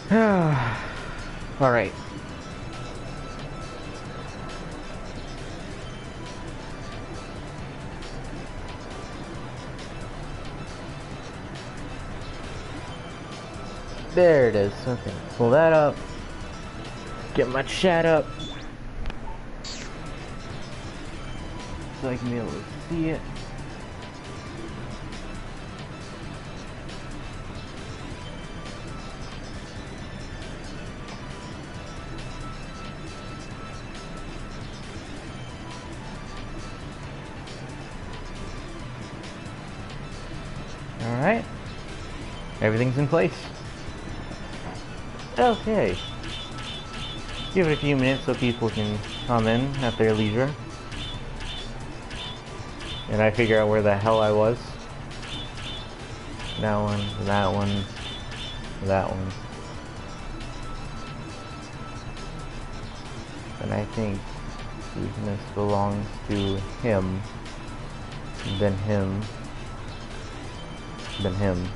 Alright. There it is. Okay, pull that up. Get my chat up. So I can be able to see it. Alright. Everything's in place. Okay. Give it a few minutes so people can come in at their leisure. And I figure out where the hell I was. That one, that one, that one. And I think weakness belongs to him, then him, then him,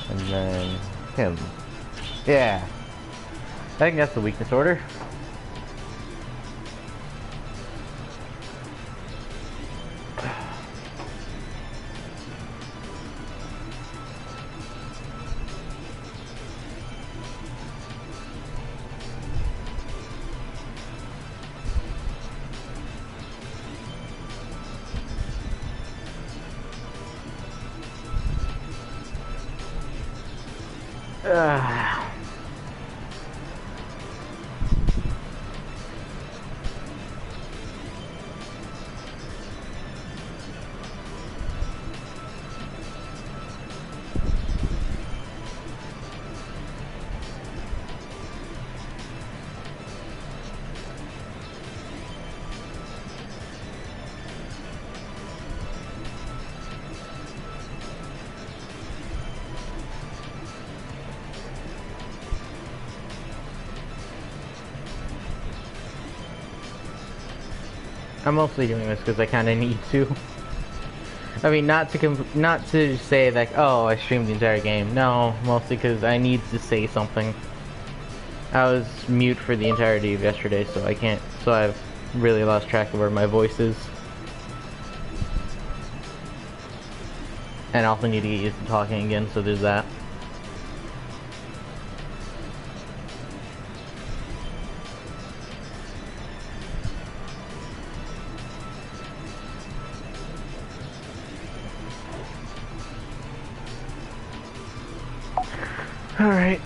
and then him. Yeah, I think that's the weakness order. I'm mostly doing this because I kind of need to. I mean, not to say like, oh, I streamed the entire game. No, mostly because I need to say something. I was mute for the entirety of yesterday, so I can't. So I've really lost track of where my voice is. And I also need to get used to talking again, so there's that. Alright.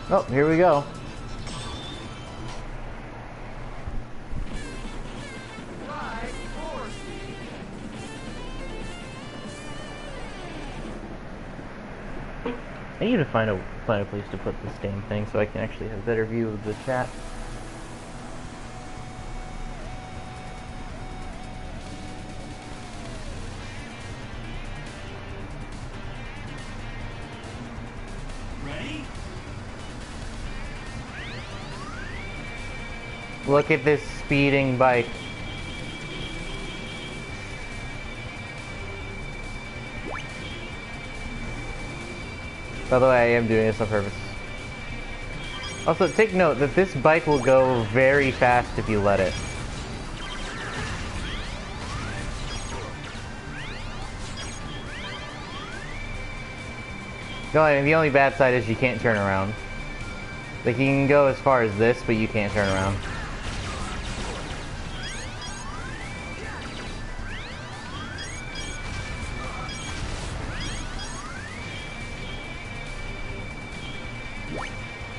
Oh, here we go. I need to find a place to put this damn thing so I can actually have a better view of the chat. Look at this speeding bike. By the way, I am doing this on purpose. Also, take note that this bike will go very fast if you let it. The only bad side is you can't turn around. Like, you can go as far as this, but you can't turn around.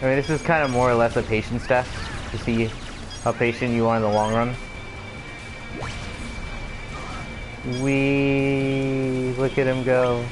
I mean, this is kind of more or less a patience test to see how patient you are in the long run. Look at him go.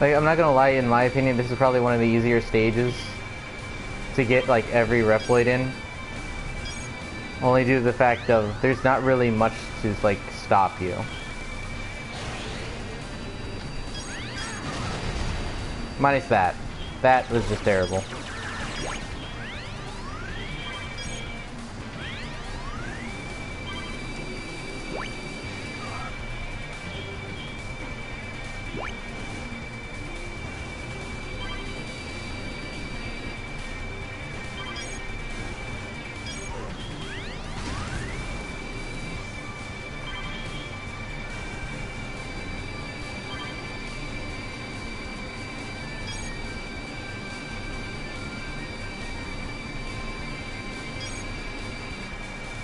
Like, I'm not gonna lie, in my opinion, this is probably one of the easier stages to get like every Reploid in. Only due to the fact of there's not really much to like stop you. Minus that. That was just terrible.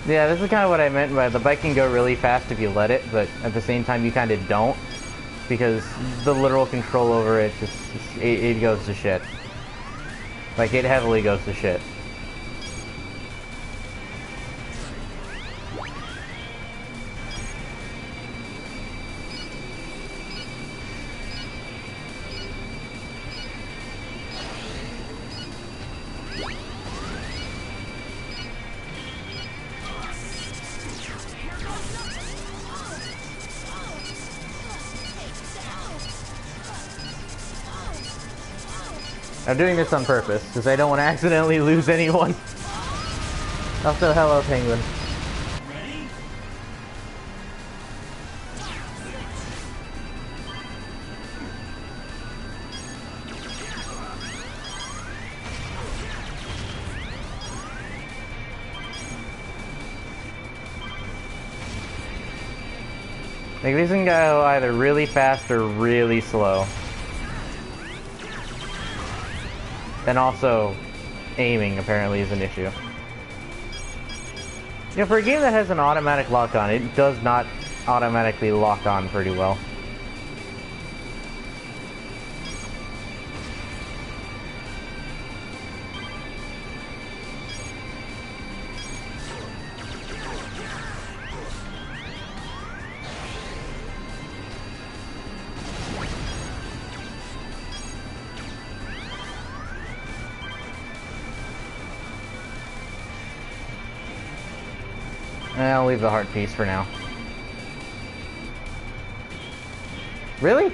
Yeah, this is kind of what I meant by the bike can go really fast if you let it, but at the same time you kind of don't, because the literal control over it just, it goes to shit. Like, it heavily goes to shit. I'm doing this on purpose, because I don't want to accidentally lose anyone. Also, hello, Penguin. Ready? Like, these can go either really fast or really slow. And also, aiming apparently is an issue. You know, for a game that has an automatic lock-on, it does not automatically lock on pretty well. I'll leave the heart piece for now. Really?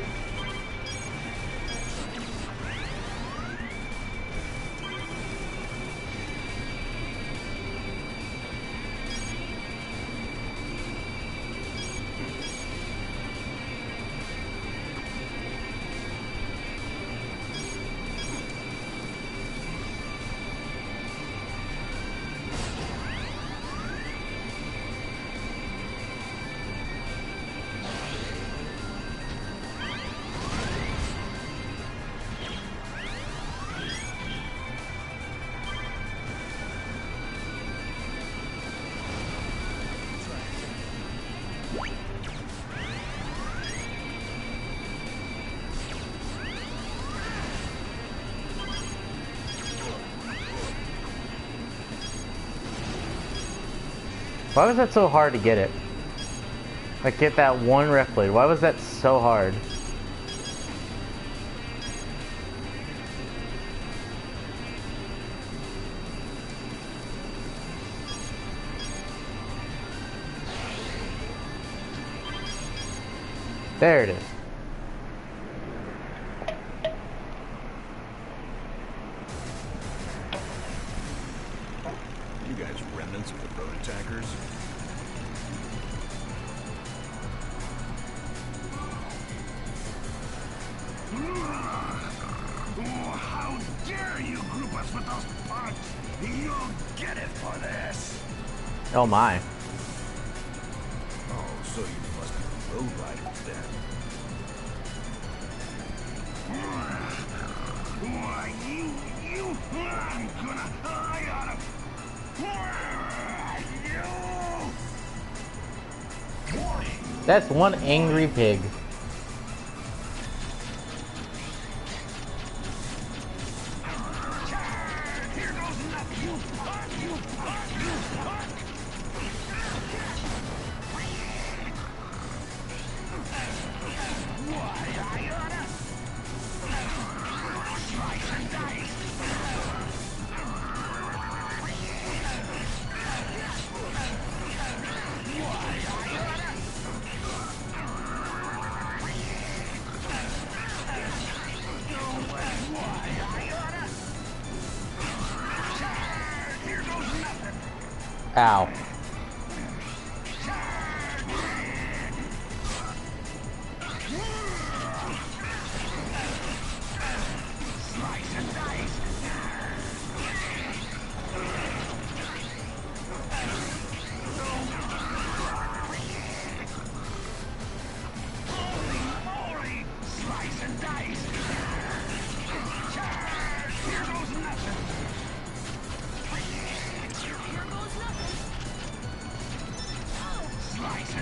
Why was that so hard to get it? Like, get that one Reploid. Why was that so hard? There it is. You guys remnants of the boat attackers? How dare you group us with those punks? You'll get it for this. Oh my. Oh, so you must be the road riders then. Why, I'm gonna, I oughta, Warning. That's one angry pig. Here goes nothing, you punk, you punk, you punk. Why, I oughta. Slice and dice. Ow.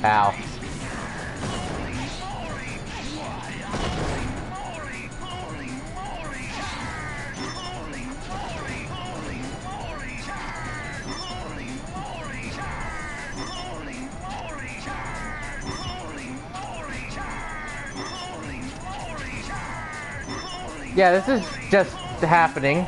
Ow. Yeah, this is just happening.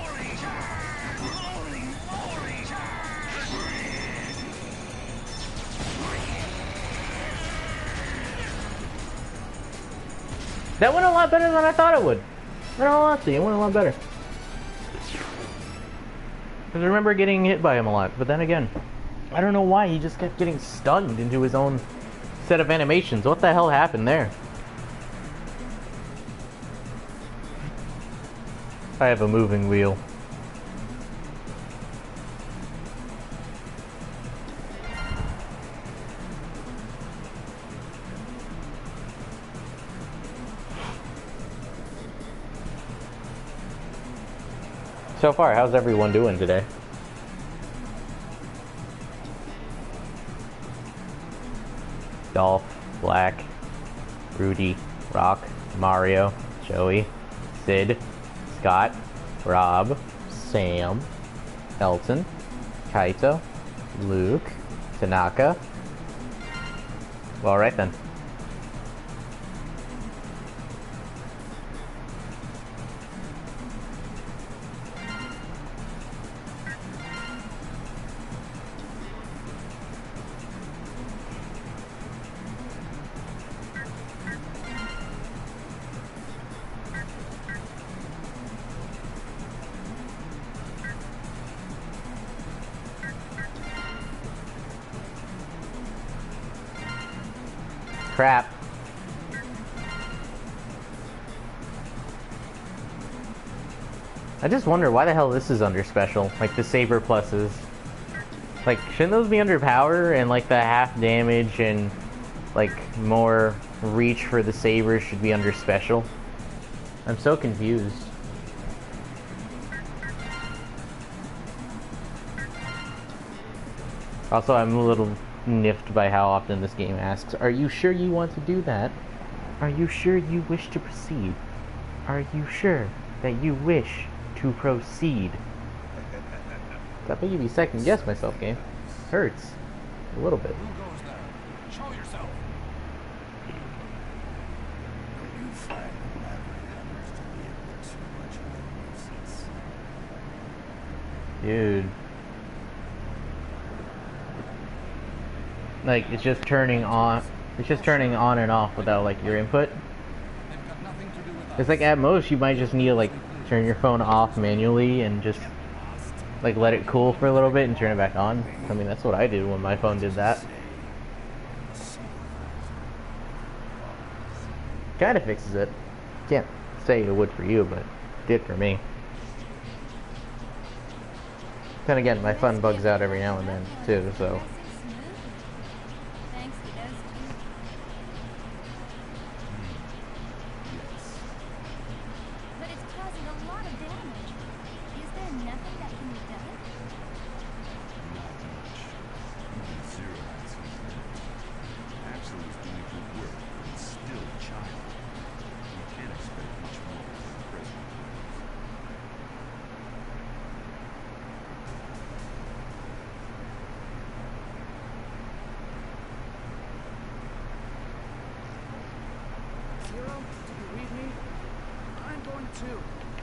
That went a lot better than I thought it would. In all honesty, it went a lot better. Because I remember getting hit by him a lot, but then again, I don't know why he just kept getting stunned into his own set of animations. What the hell happened there? I have a moving wheel. So far, how's everyone doing today? Dolph, Black, Rudy, Rock, Mario, Joey, Sid, Scott, Rob, Sam, Elton, Kaito, Luke, Tanaka. Well, alright then. Crap. I just wonder why the hell this is under special, like the Saber pluses. Like, shouldn't those be under power, and like the half damage and like more reach for the Saber should be under special? I'm so confused. Also, I'm a little niffed by how often this game asks, "Are you sure you want to do that? Are you sure you wish to proceed? Are you sure that you wish to proceed?" That made me second guess myself, game. Hurts. A little bit. Who goes there? Show yourself. You find elaborate happens to be a bit too much of a nuisance. Dude. Like, it's just turning on. It's just turning on and off without, like, your input. It's like, at most, you might just need to, like, turn your phone off manually and just, like, let it cool for a little bit and turn it back on. I mean, that's what I did when my phone did that. Kinda fixes it. Can't say it would for you, but it did for me. Then again, my phone bugs out every now and then, too, so...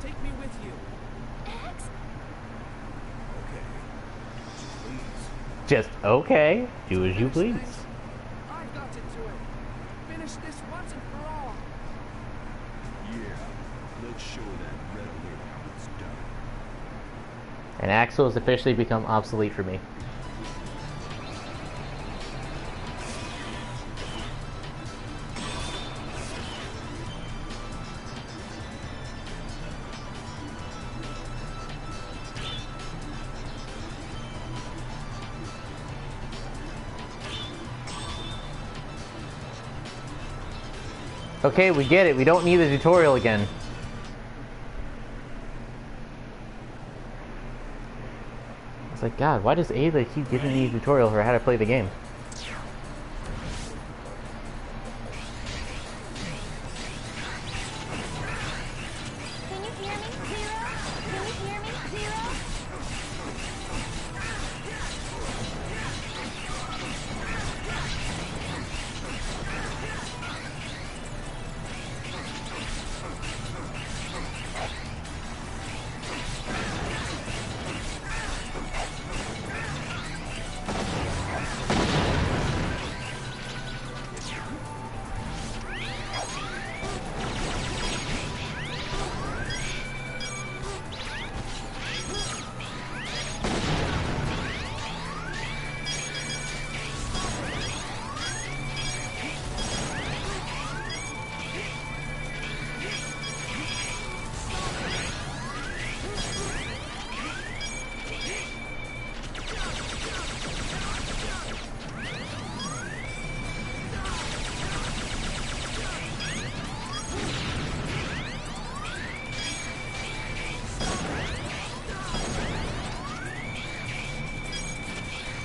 Take me with you. Okay. Please. Just, okay. Do as you please. I've got to do it. Finish this once and for all. Yeah. Let's show that red alert And Axel has officially become obsolete for me. Okay, we get it. We don't need the tutorial again. It's like, God, why does Ada keep giving me a tutorial for how to play the game? Can you hear me, Zero? Can you hear me, Zero?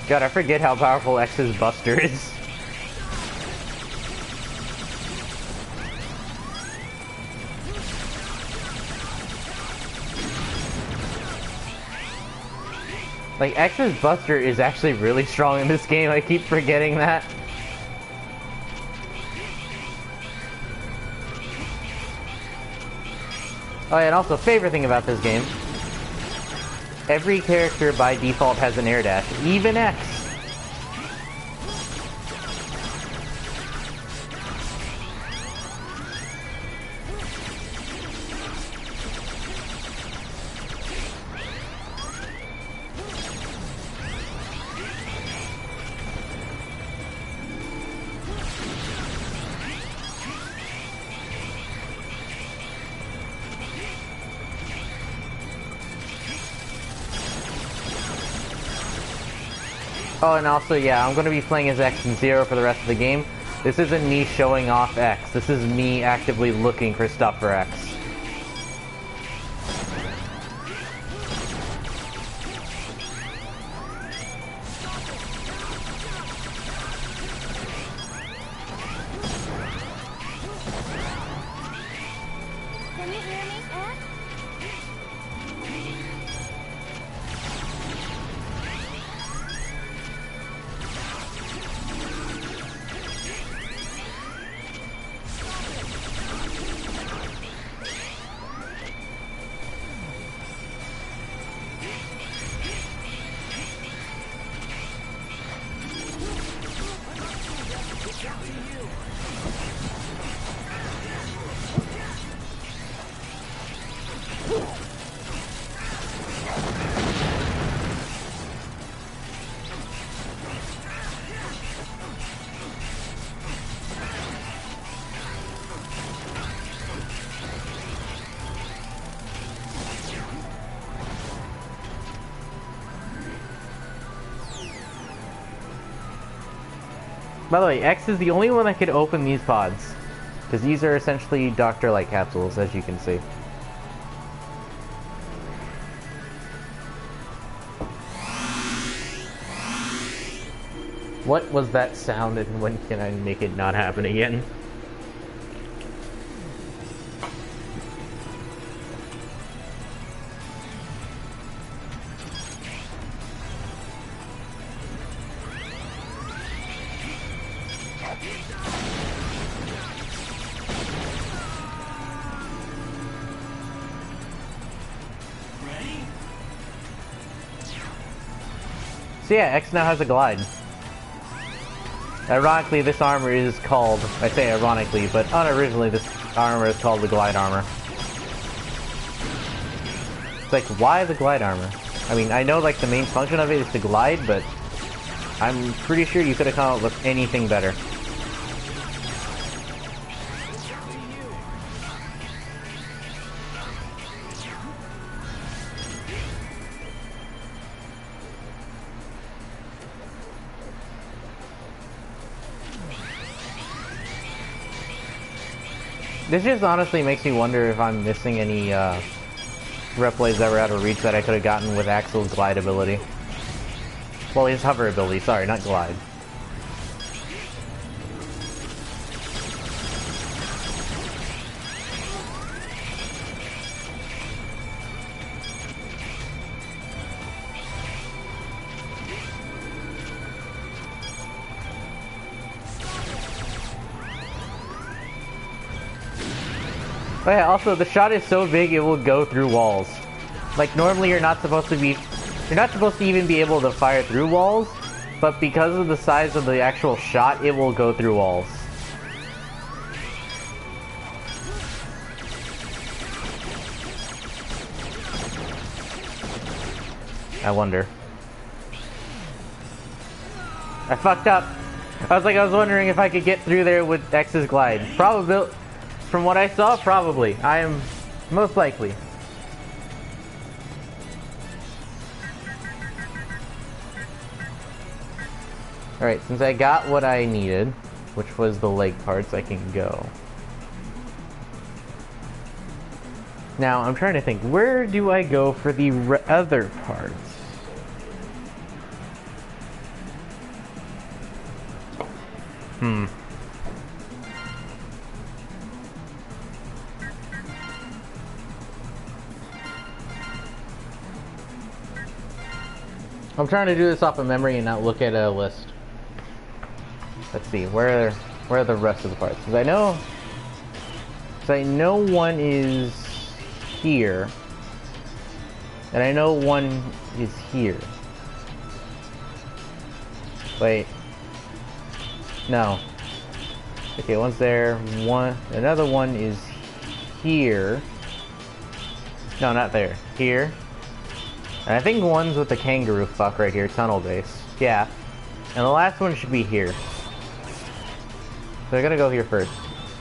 God, I forget how powerful X's Buster is. Like, X's Buster is actually really strong in this game. I keep forgetting that. Oh yeah, and also, favorite thing about this game. Every character by default has an air dash, even X. Oh, and also, yeah, I'm going to be playing as X and Zero for the rest of the game. This isn't me showing off X. This is me actively looking for stuff for X. Can you hear me, X? By the way, X is the only one that could open these pods. Because these are essentially Dr. Light capsules, as you can see. What was that sound, and when can I make it not happen again? So yeah, X now has a glide. Ironically, this armor is called, I say ironically, but unoriginally this armor is called the glide armor. It's like, why the glide armor? I mean, I know like the main function of it is to glide, but I'm pretty sure you could have come up with anything better. This just honestly makes me wonder if I'm missing any replays that were out of reach that I could have gotten with Axel's glide ability. Well, his hover ability, sorry, not glide. Oh yeah, also the shot is so big it will go through walls. Like normally you're not supposed to even be able to fire through walls, but because of the size of the actual shot, it will go through walls. I wonder. I fucked up. I was wondering if I could get through there with X's glide. Probably. From what I saw, probably. I am most likely. Alright, since I got what I needed, which was the leg parts, I can go. Now, I'm trying to think, where do I go for the other parts? I'm trying to do this off of memory and not look at a list. Let's see, where are the rest of the parts? Because I know one is here, and I know one is here. Wait, no. Okay, one's there. Another one is here. No, not there. Here. And I think one's with the kangaroo fuck right here, tunnel base. Yeah. And the last one should be here. So I gotta go here first.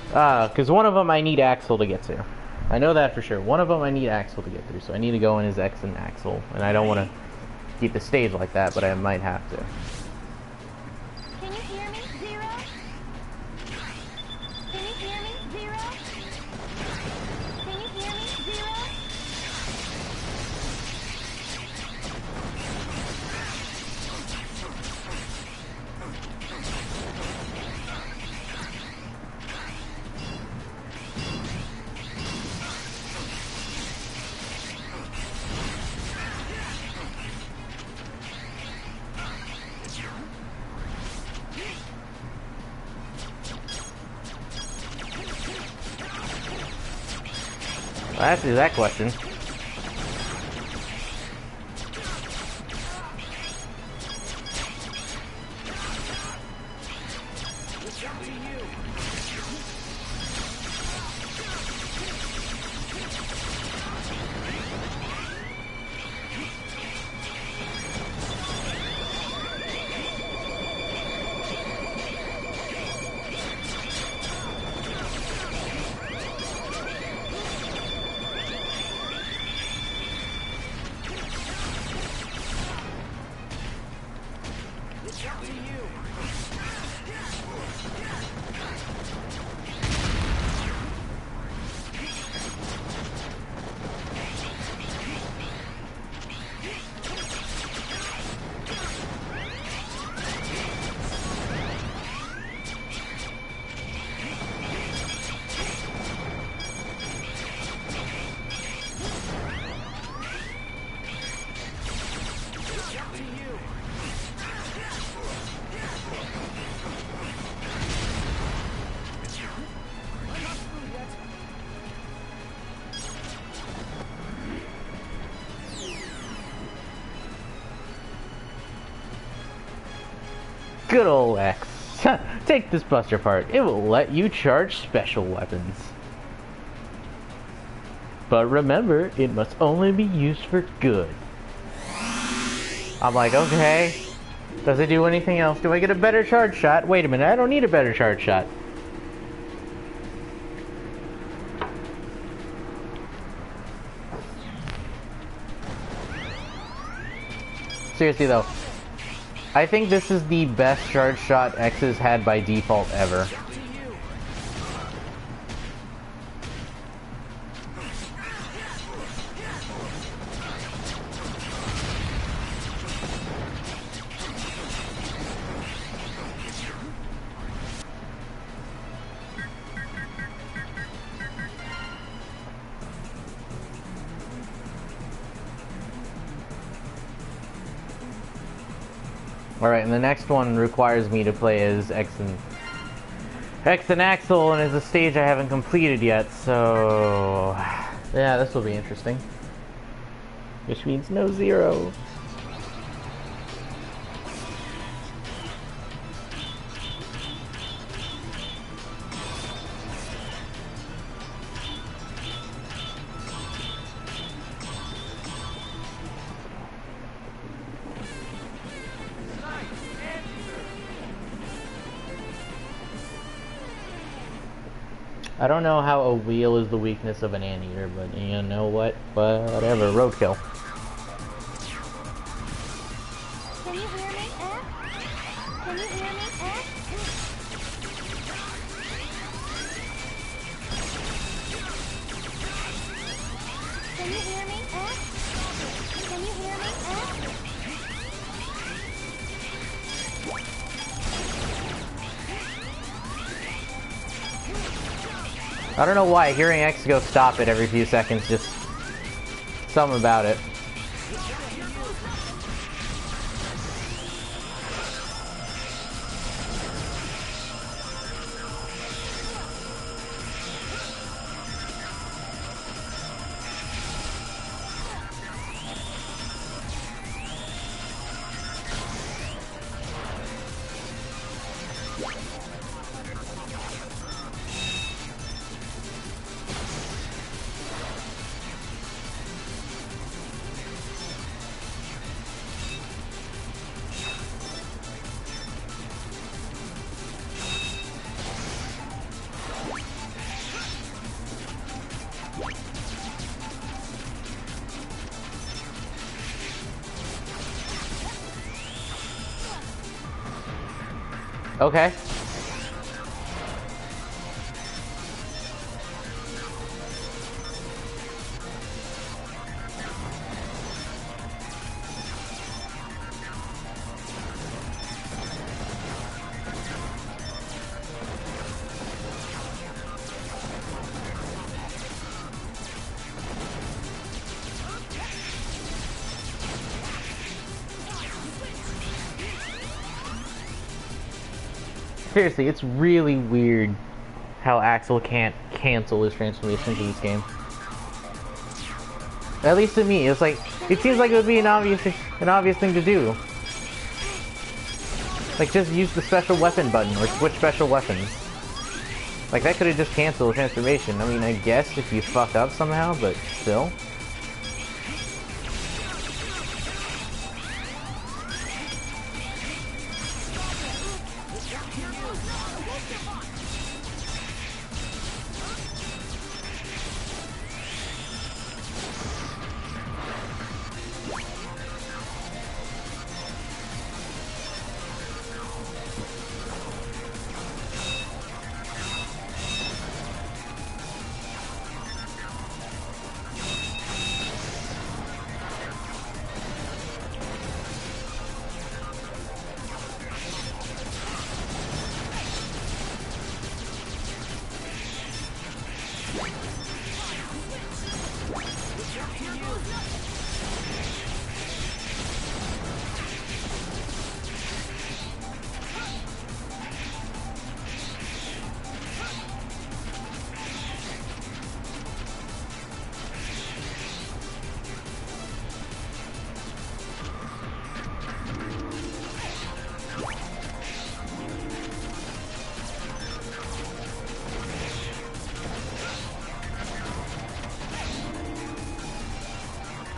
Because one of them I need Axel to get to. I know that for sure. One of them I need Axel to get through, so I need to go in as X and Axel. And I don't want to keep the stage like that, but I might have to. Can you hear me, Zero? Can you hear me, Zero? Can you hear me, Zero? Well, answer that question. Good old X. Take this buster part. It will let you charge special weapons. But remember, it must only be used for good. I'm like, okay. Does it do anything else? Do I get a better charge shot? Wait a minute, I don't need a better charge shot. Seriously though, I think this is the best charge shot X has had by default ever. Alright, and the next one requires me to play as X and Axel, and is a stage I haven't completed yet, so... yeah, this will be interesting. Which means no Zero. I don't know how a wheel is the weakness of an anteater, but you know what? Whatever, roadkill. Can you hear me, F? Can you hear me, F? Can you hear me, F? Can you hear me, F? I don't know why, hearing X go stop it every few seconds, just... something about it. Okay. Seriously, it's really weird how Axel can't cancel his transformations in this game. At least to me, it's like, it seems like it would be an obvious thing to do. Like, just use the special weapon button, or switch special weapons. Like, that could have just canceled the transformation. I mean, I guess if you fuck up somehow, but still.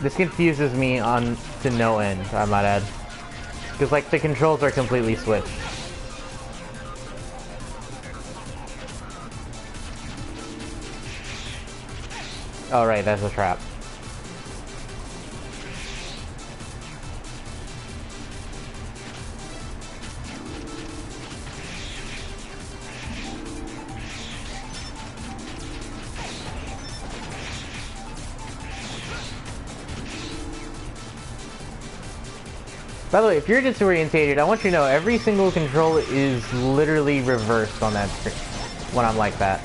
This confuses me on to no end, I might add. Because, like, the controls are completely switched. Oh, right, that's a trap. By the way, if you're disorientated, I want you to know every single control is literally reversed on that screen when I'm like that.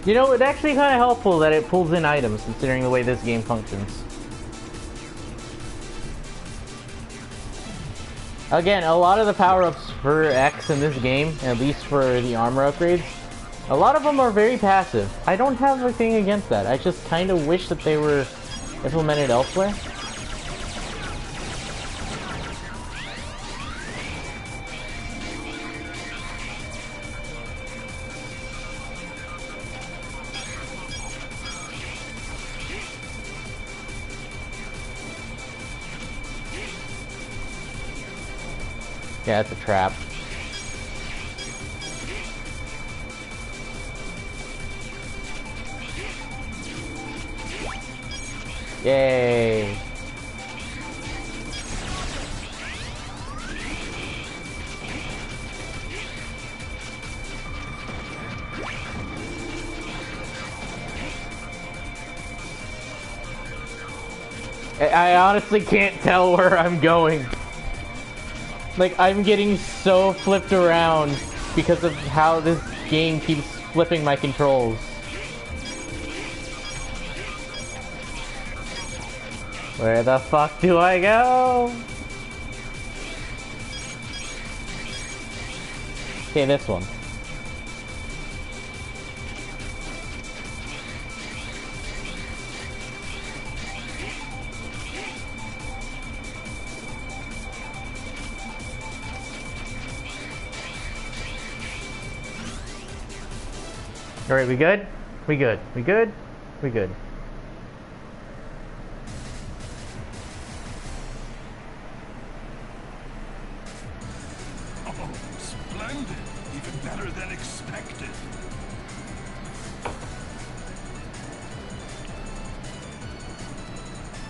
You know, it's actually kind of helpful that it pulls in items, considering the way this game functions. Again, a lot of the power-ups for X in this game, at least for the armor upgrades, a lot of them are very passive. I don't have a thing against that. I just kind of wish that they were implemented elsewhere. Yeah, it's a trap. Yay! I honestly can't tell where I'm going. Like, I'm getting so flipped around because of how this game keeps flipping my controls. Where the fuck do I go? Okay, this one. Alright, we good? We good. We good? We good. Oh, splendid. Even better than expected.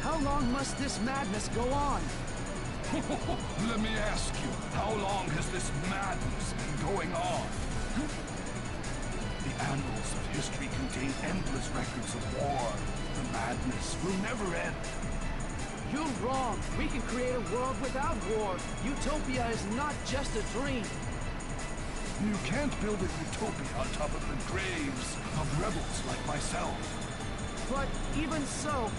How long must this madness go on? Let me ask you, how How long has this madness been going on? The annals of history contain endless records of war. The madness will never end. You're wrong. We can create a world without war. Utopia is not just a dream. You can't build a utopia on top of the graves of rebels like myself. But even so,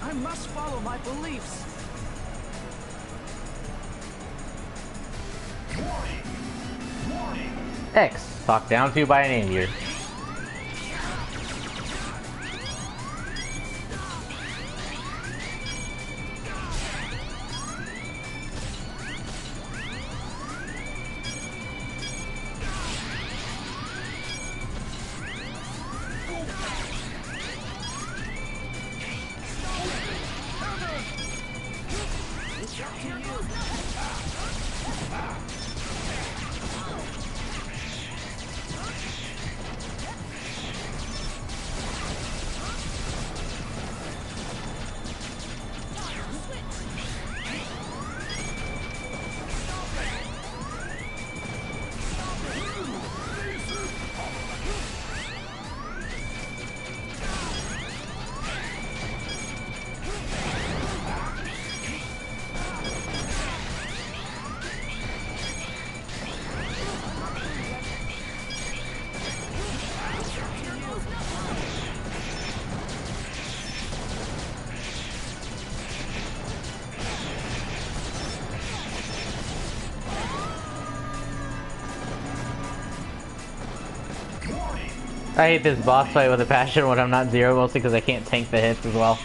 I must follow my beliefs. Warning! Warning! X, talked down to by an aviator. I hate this boss fight with a passion when I'm not zero, mostly because I can't tank the hits as well.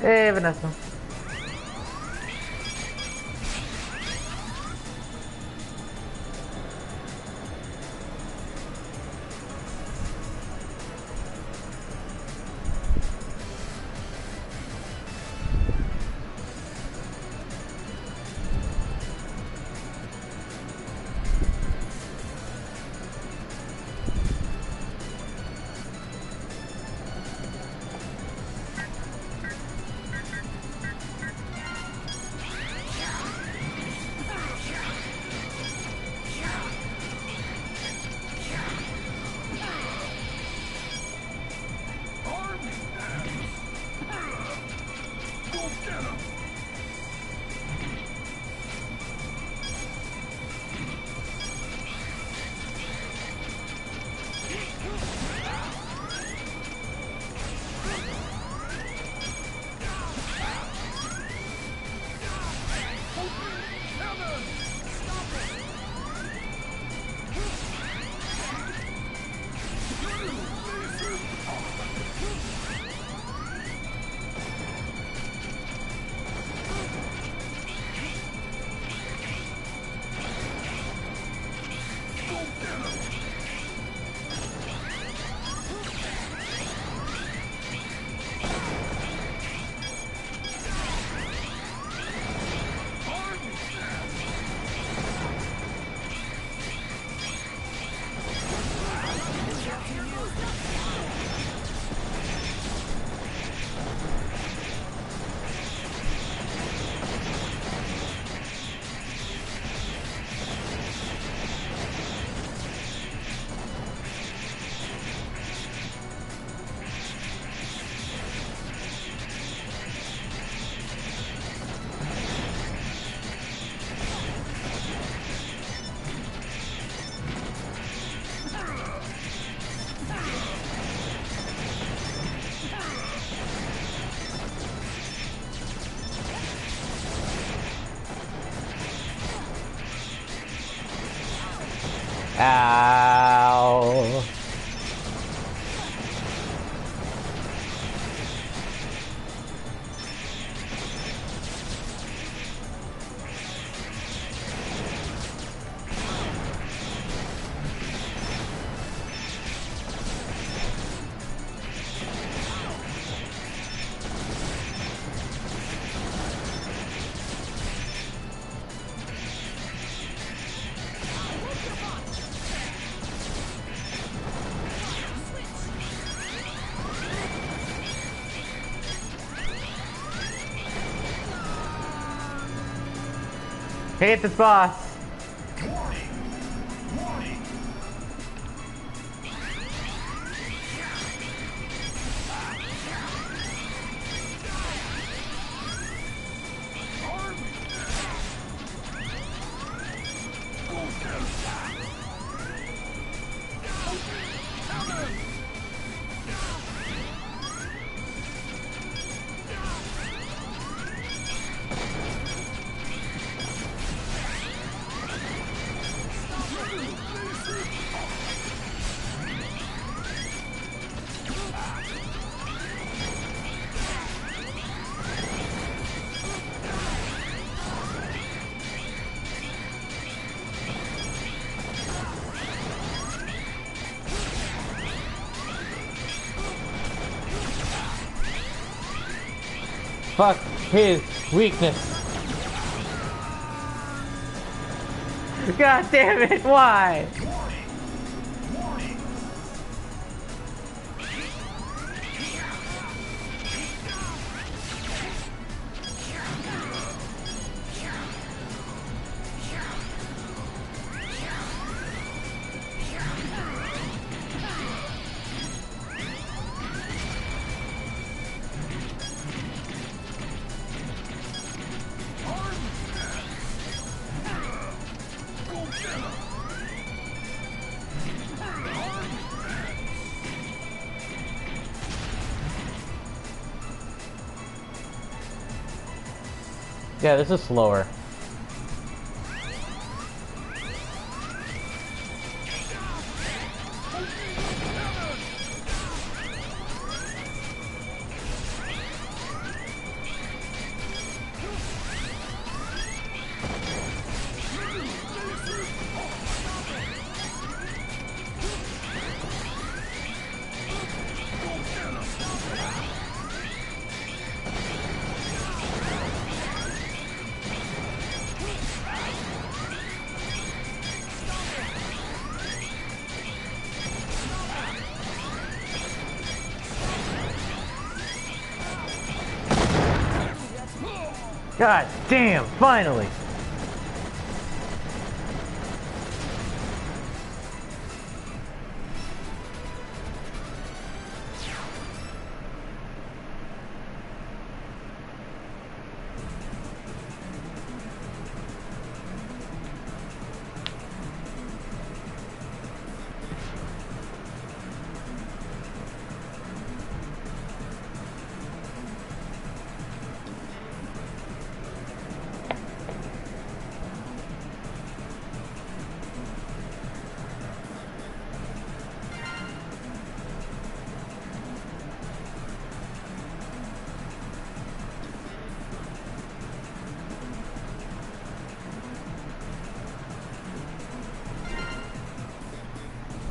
Hey, Vanessa. Ow. Hate this boss. Warning! Warning! Fuck his weakness. God damn it, why? Yeah, this is slower. God damn, finally!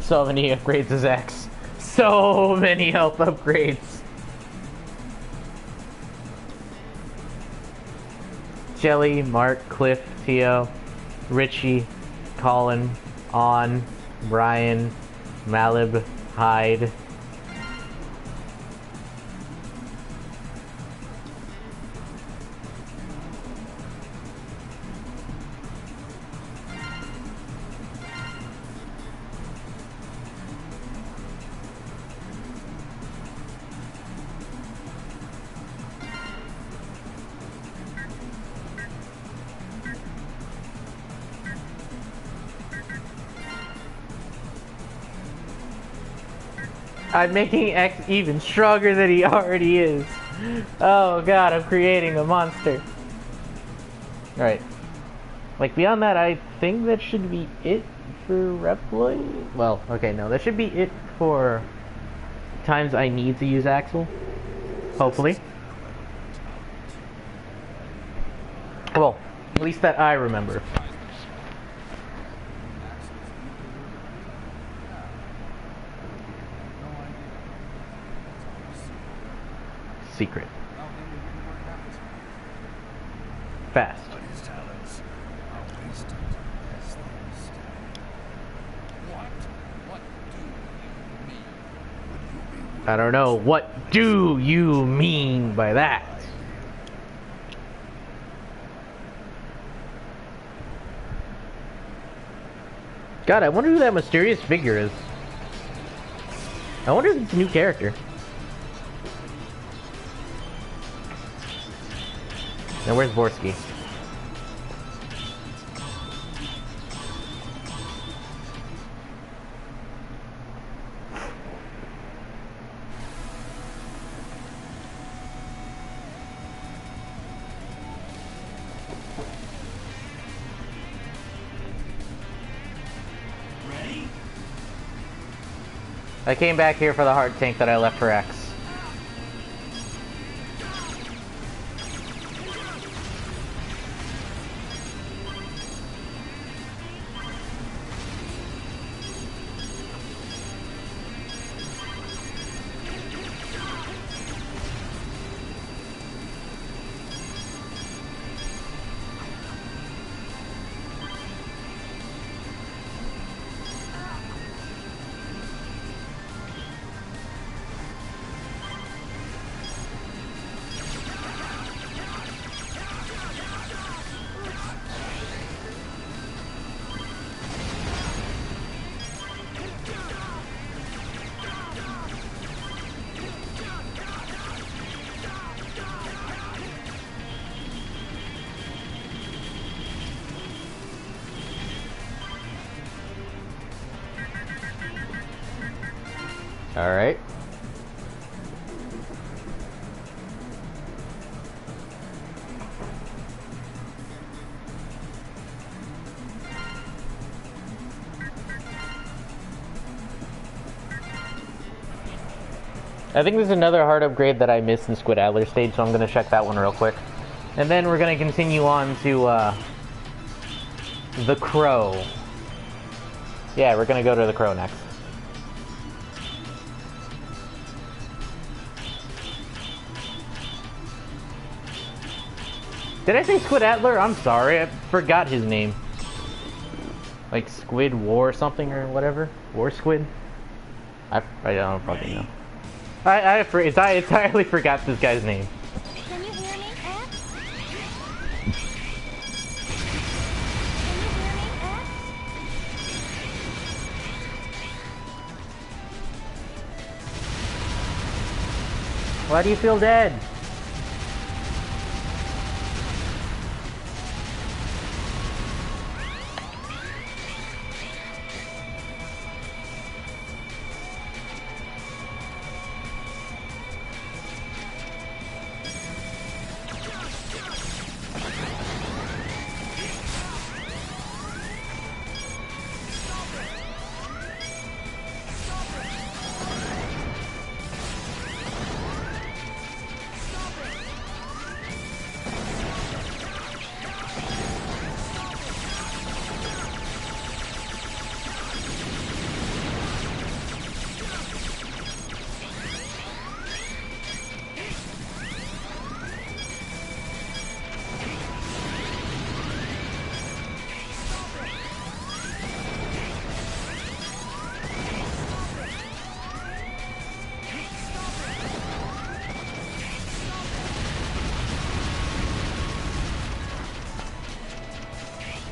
So many upgrades as X. So many health upgrades. Jelly, Mark, Cliff, Theo, Richie, Colin, On, Brian, Malib, Hyde. I'm making X even stronger than he already is. Oh god, I'm creating a monster. Alright. Like, beyond that, I think that should be it for Reploid. Well, okay, no, that should be it for times I need to use Axel. Hopefully. Well, at least that I remember. Secret. Fast. His talents are wasted as they stand. What do you mean? Would you be I don't know. What do you mean by that? God, I wonder who that mysterious figure is. I wonder if it's a new character. Now where's Borsky? Ready? I came back here for the heart tank that I left for X. Alright. I think there's another heart upgrade that I missed in Squid Adler stage, so I'm going to check that one real quick. And then we're going to continue on to the Crow. Yeah, we're going to go to the Crow next. Did I say Squid Adler? I'm sorry, I forgot his name. Like Squid War something or whatever? War Squid? I don't fucking know. I entirely forgot this guy's name. Can you hear me, X? Can you hear me, X? Why do you feel dead?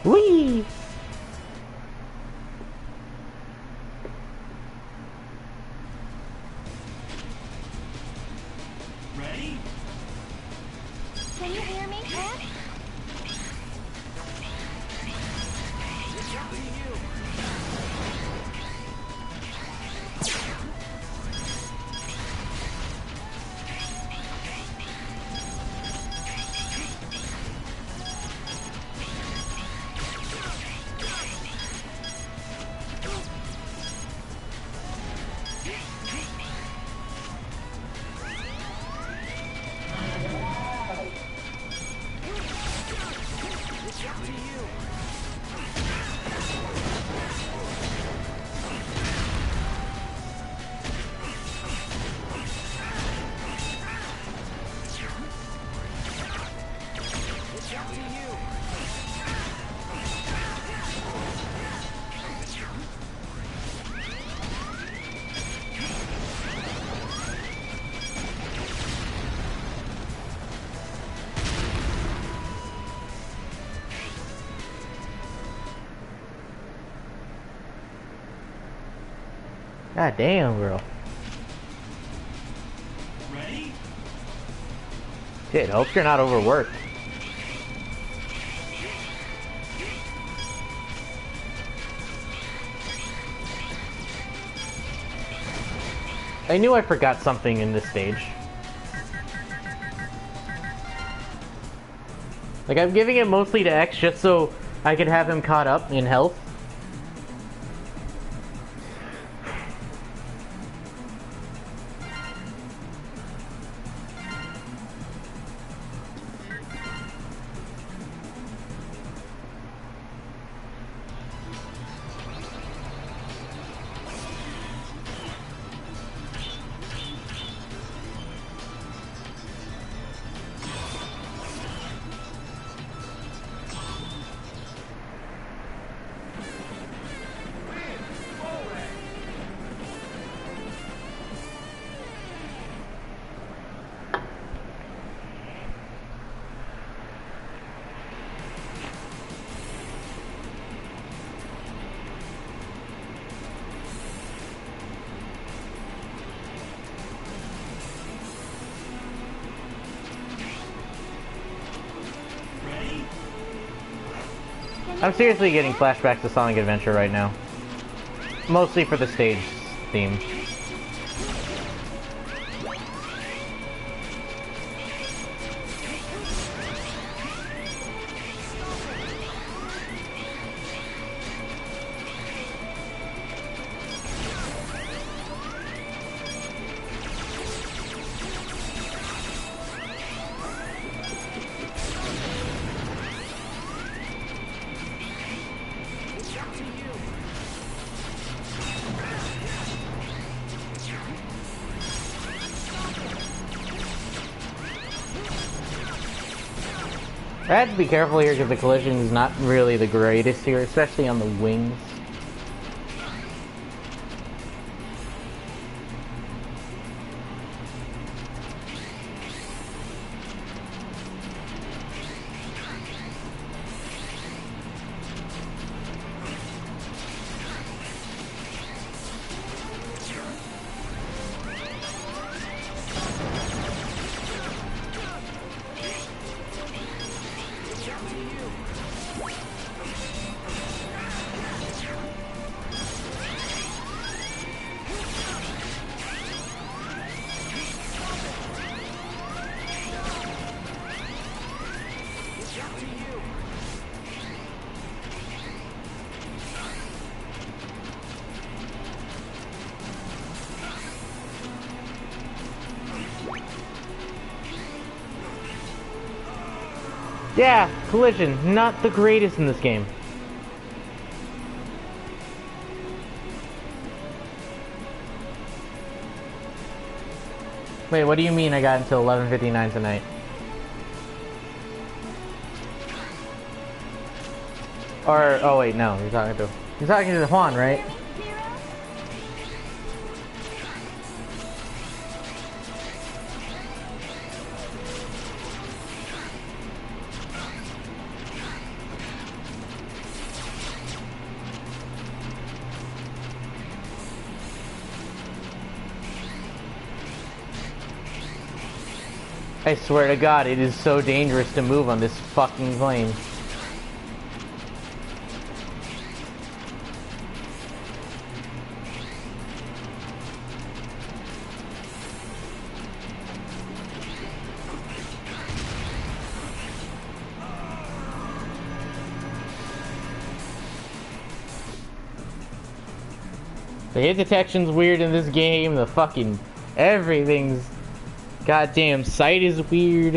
Whee! Ready? Can you hear me, X? God damn, girl. Ready? Shit, hope you're not overworked. I knew I forgot something in this stage. Like, I'm giving it mostly to X just so I could have him caught up in health. I'm seriously getting flashbacks to Sonic Adventure right now. Mostly for the stage theme. I had to be careful here because the collision is not really the greatest here, especially on the wings. Yeah, collision, not the greatest in this game. Wait, what do you mean I got until 11:59 tonight? Or, oh wait, no, you're talking to Juan, right? I swear to God, it is so dangerous to move on this fucking plane. The hit detection's weird in this game, the fucking everything's goddamn sight is weird.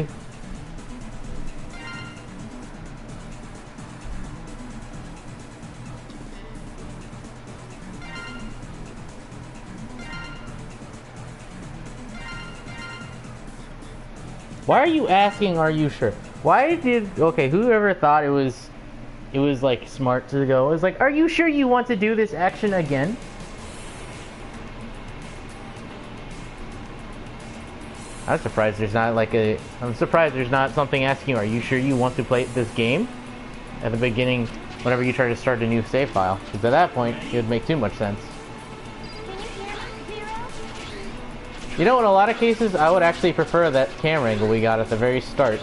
Why are you asking, are you sure? Why did... Okay, whoever thought it was like smart to go, it was like, are you sure you want to do this action again? I'm surprised there's not like a... I'm surprised there's not something asking you, are you sure you want to play this game? At the beginning, whenever you try to start a new save file. Because at that point, it would make too much sense. Can you hear me, Zero? You know, in a lot of cases, I would actually prefer that camera angle we got at the very start.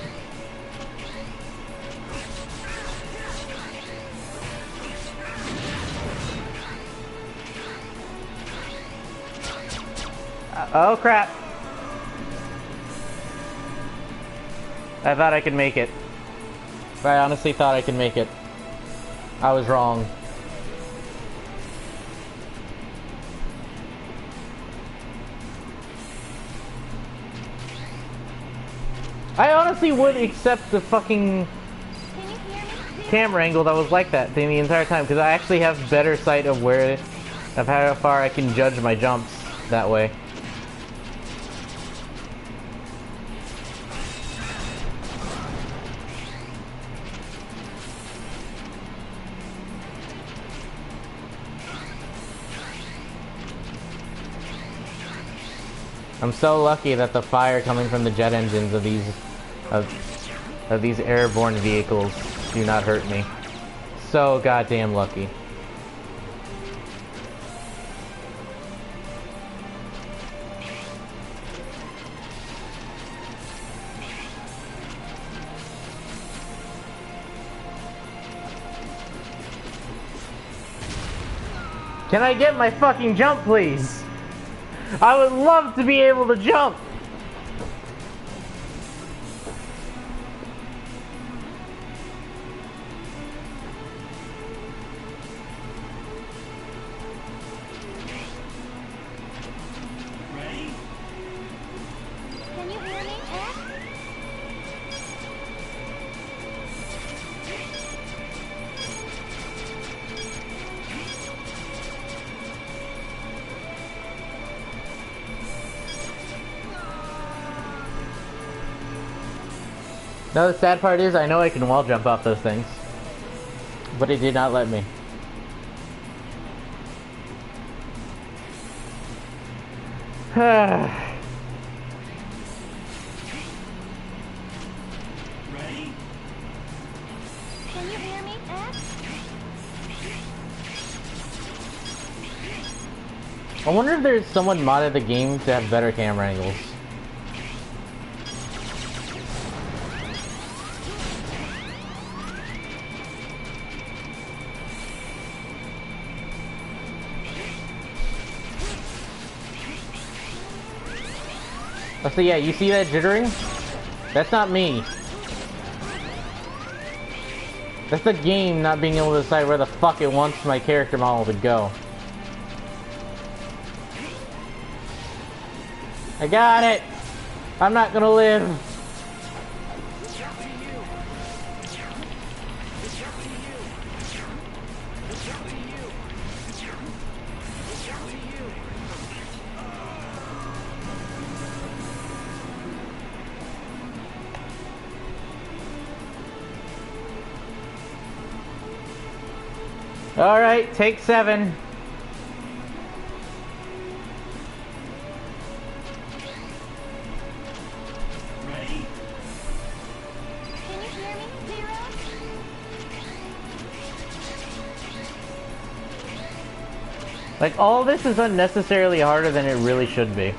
Oh crap! I thought I could make it. I honestly thought I could make it. I was wrong. I honestly would accept the fucking Can you hear me, Zero? camera angle that was like that the entire time, because I actually have better sight of how far I can judge my jumps that way. I'm so lucky that the fire coming from the jet engines of these airborne vehicles do not hurt me. So goddamn lucky. Can I get my fucking jump, please? I would love to be able to jump! Ready? Can you hear me, X? No, the sad part is I know I can wall jump off those things. But it did not let me. Ready? Can you hear me, X? I wonder if there's someone modded the game to have better camera angles. Oh, so yeah, you see that jittering? That's not me. That's the game not being able to decide where the fuck it wants my character model to go. I got it! I'm not gonna live! It's up to you. It's up to you. It's up to you. It's up to you. Alright, take 7. Ready? Can you hear me, Zero? Like, all this is unnecessarily harder than it really should be.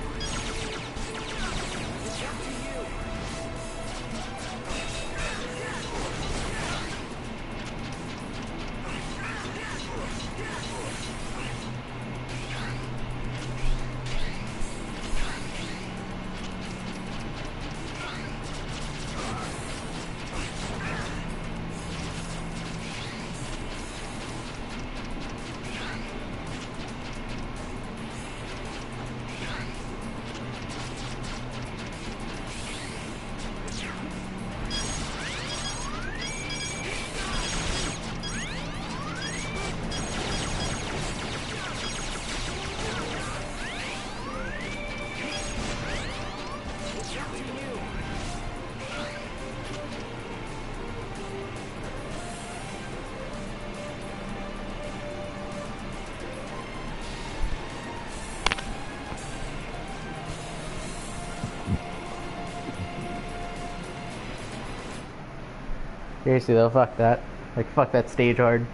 Seriously though, fuck that. Like, fuck that stage hard.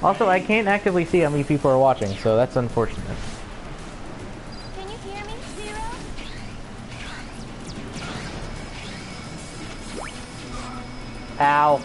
Also, I can't actively see how many people are watching, so that's unfortunate. Can you hear me, Zero? Ow.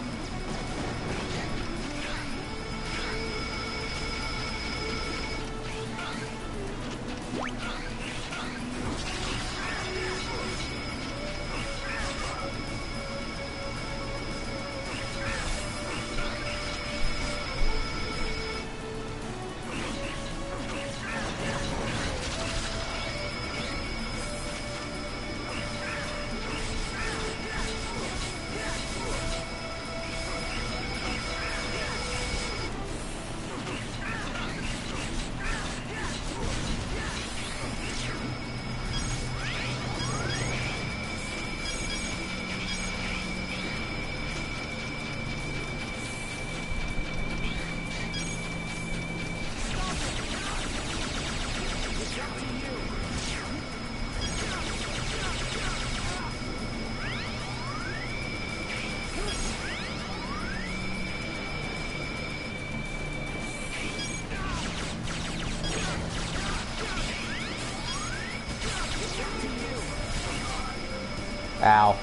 Ow.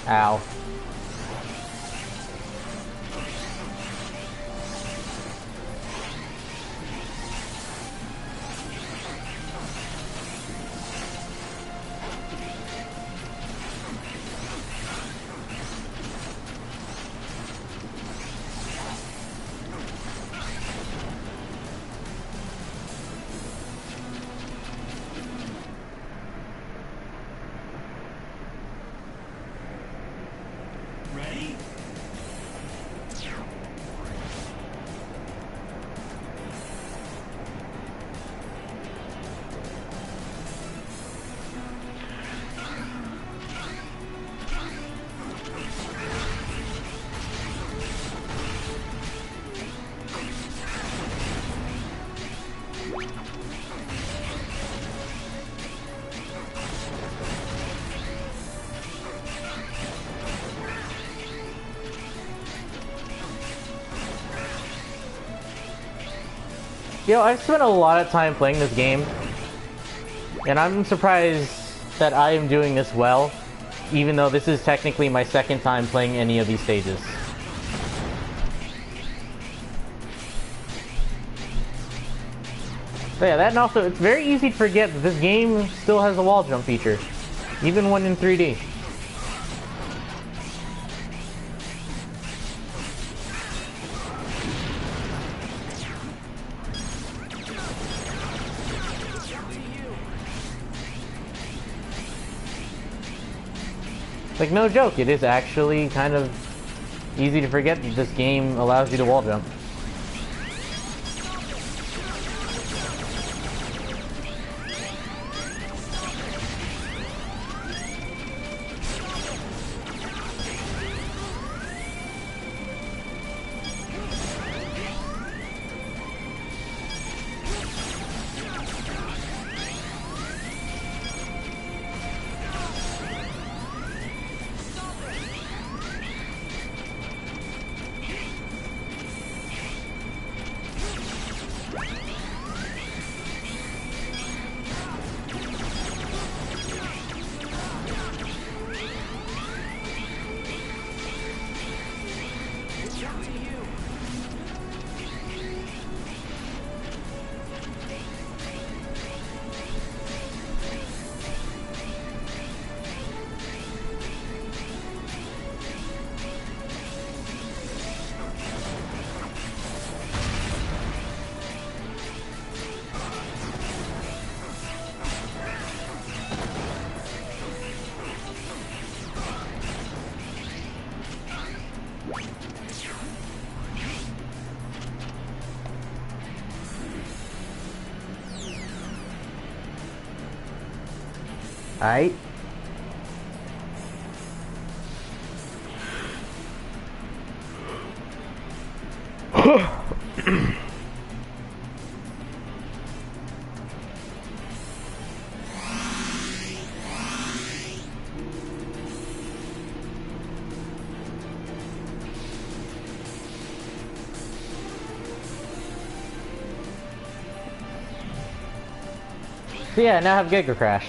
Ow. Ready? You know, I've spent a lot of time playing this game, and I'm surprised that I am doing this well, even though this is technically my second time playing any of these stages. So yeah, that, and also, it's very easy to forget that this game still has a wall jump feature, even when in 3D. Like, no joke, it is actually kind of easy to forget that this game allows you to wall jump. Alright. So yeah, now I have Giga Crash.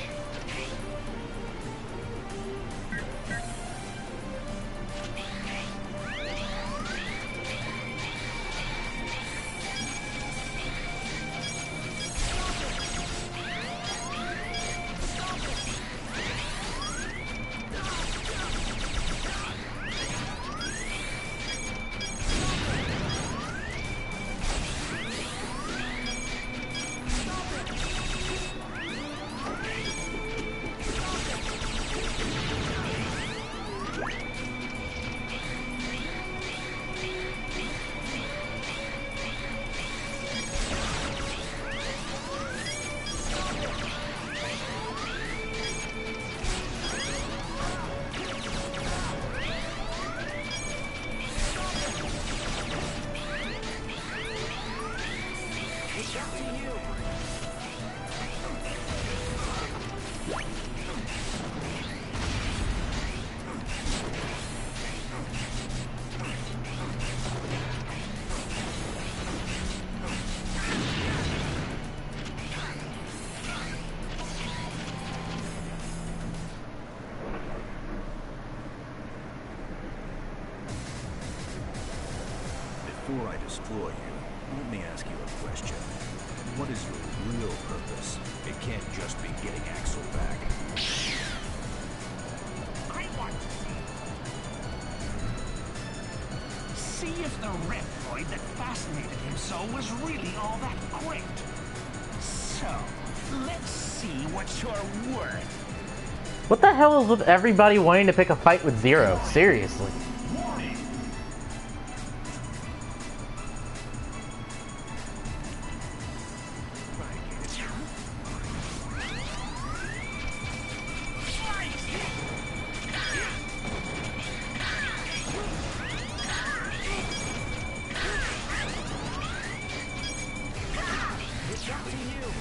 Before I destroy you, let me ask you a question. What is your real purpose? It can't just be getting Axel back. I want to see if the Reploid that fascinated him so was really all that great. So, let's see what you're worth. What the hell is with everybody wanting to pick a fight with Zero? Seriously. Warning! It's up to you.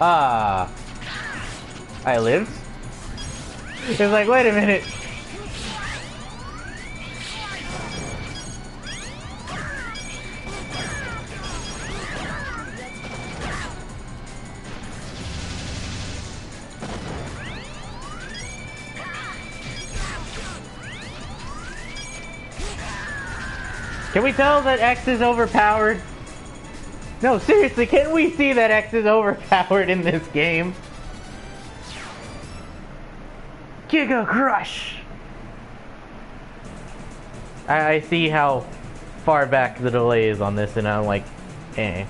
Ah. I lived? It's like, wait a minute. Can we tell that X is overpowered? No, seriously, can we see that X is overpowered in this game? Giga Crush! I see how far back the delay is on this, and I'm like, eh.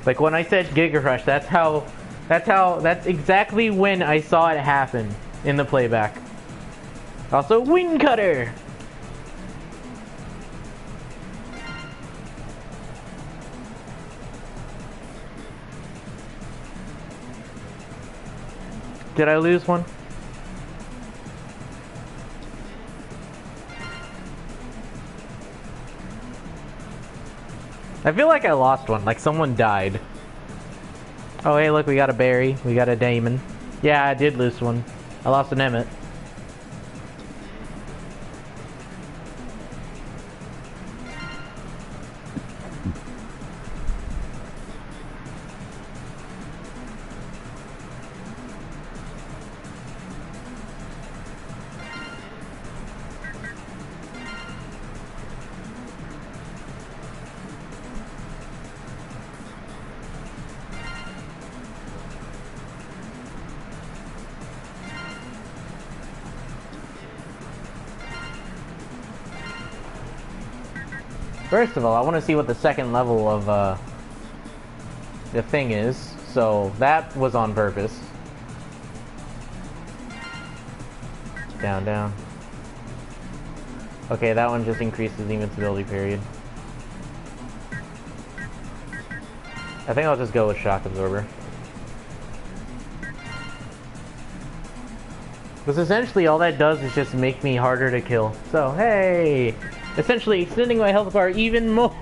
Like when I said Giga Crush, that's exactly when I saw it happen in the playback. Also, Wing Cutter! Did I lose one? I feel like I lost one, like someone died. Oh hey look, we got a Barry, we got a Damon. Yeah, I did lose one. I lost an Emmett. First of all, I want to see what the second level of the thing is. So that was on purpose. Down, down. Okay, that one just increases the invincibility period. I think I'll just go with Shock Absorber. Because essentially all that does is just make me harder to kill. So, hey! Essentially extending my health bar even more!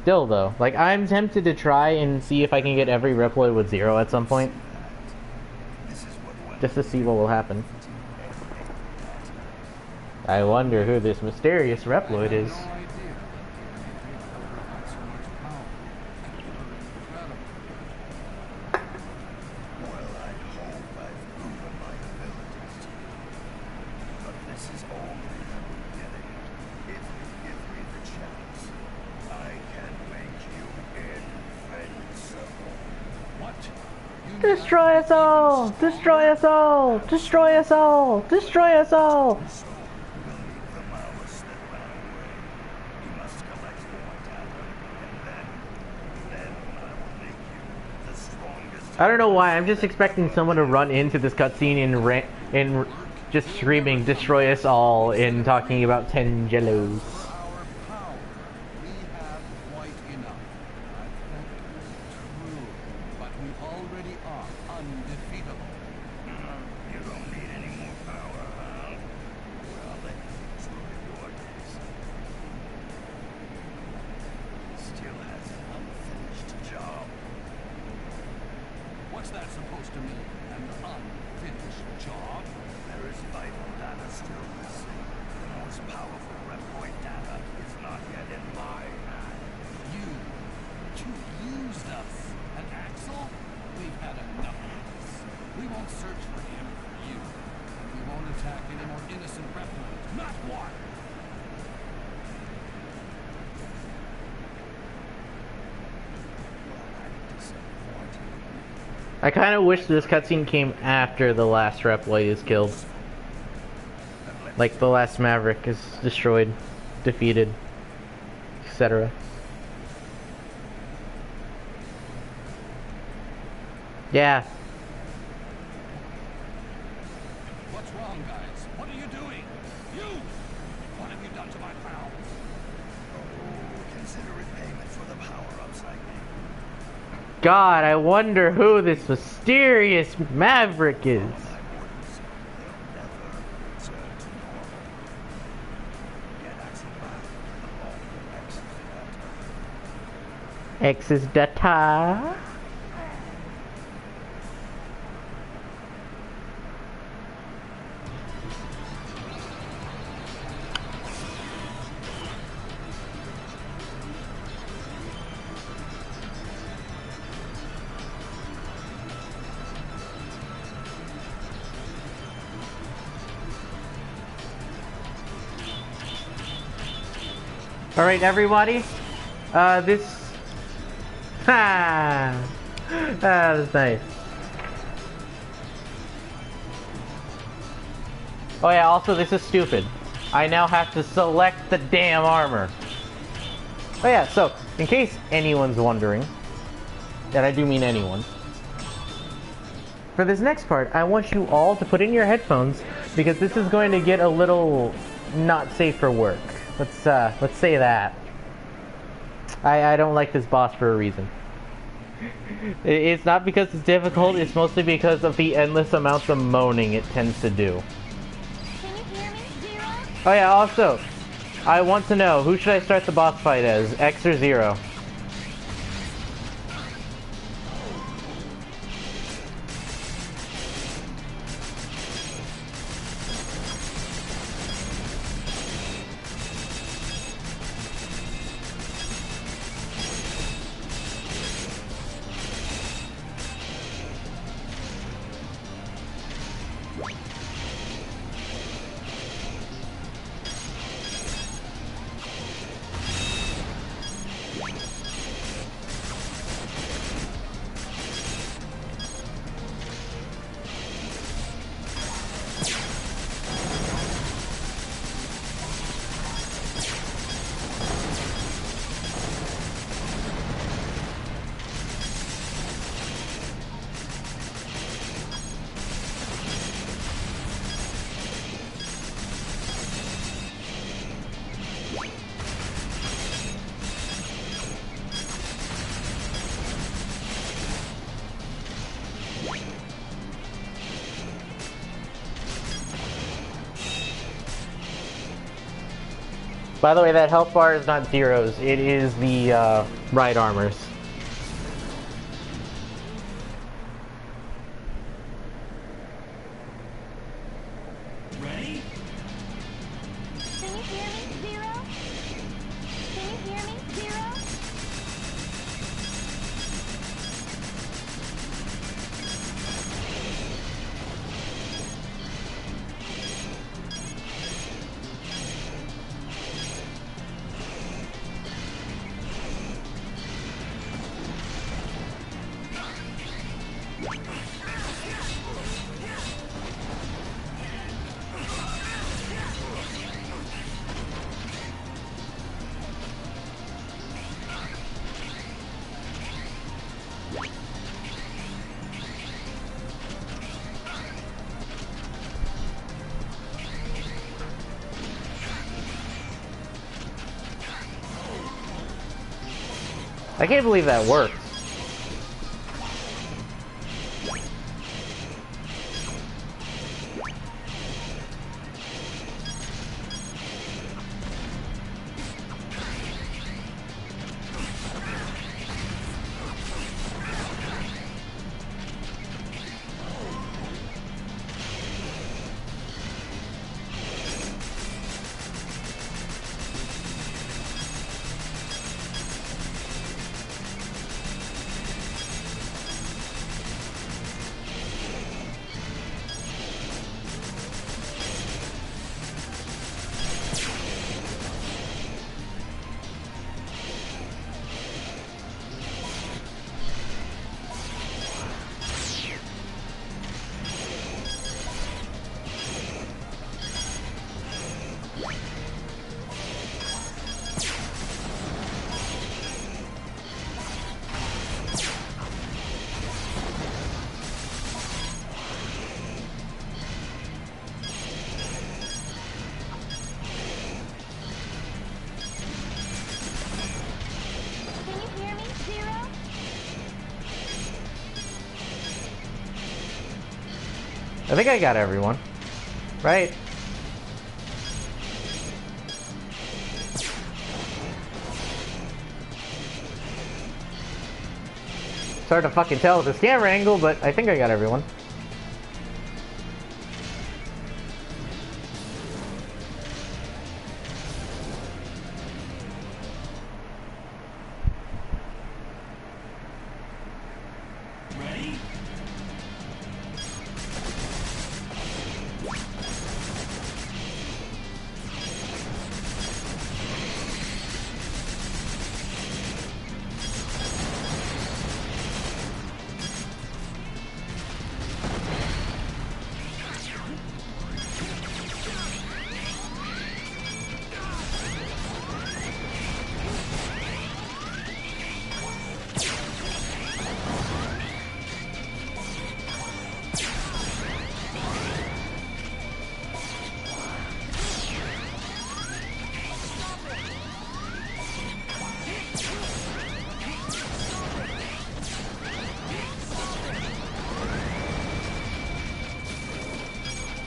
Still though, like I'm tempted to try and see if I can get every Reploid with 0 at some point. Just to see what will happen. I wonder who this mysterious Reploid is. Destroy us all! Destroy us all! Destroy us all! Destroy us all! I don't know why, I'm just expecting someone to run into this cutscene and just screaming, destroy us all, and talking about 10 jellos. I kind of wish this cutscene came after the last Reploid is killed. Like the last Maverick is destroyed, defeated, etc. Yeah. What's wrong, guys? What are you doing? You! What have you done to my pal? Oh, consider it payment for the power-ups I gave. God, I wonder who this mysterious Maverick is. X's data. All right, everybody. That was nice. Oh yeah, also this is stupid. I now have to select the damn armor. Oh yeah, so, in case anyone's wondering, and I do mean anyone, for this next part, I want you all to put in your headphones, because this is going to get a little not safe for work. Let's say that. I don't like this boss for a reason. It's not because it's difficult, it's mostly because of the endless amounts of moaning it tends to do. Can you hear me, Zero? Oh yeah, also, I want to know, who should I start the boss fight as, X or Zero? By the way, that health bar is not zeros. It is the ride armors. Ready? Can you hear me, Zero? Can you hear me, Zero? I can't believe that worked. Can you hear me, Zero? I think I got everyone. Right? It's hard to fucking tell with the camera angle, but I think I got everyone. Ready?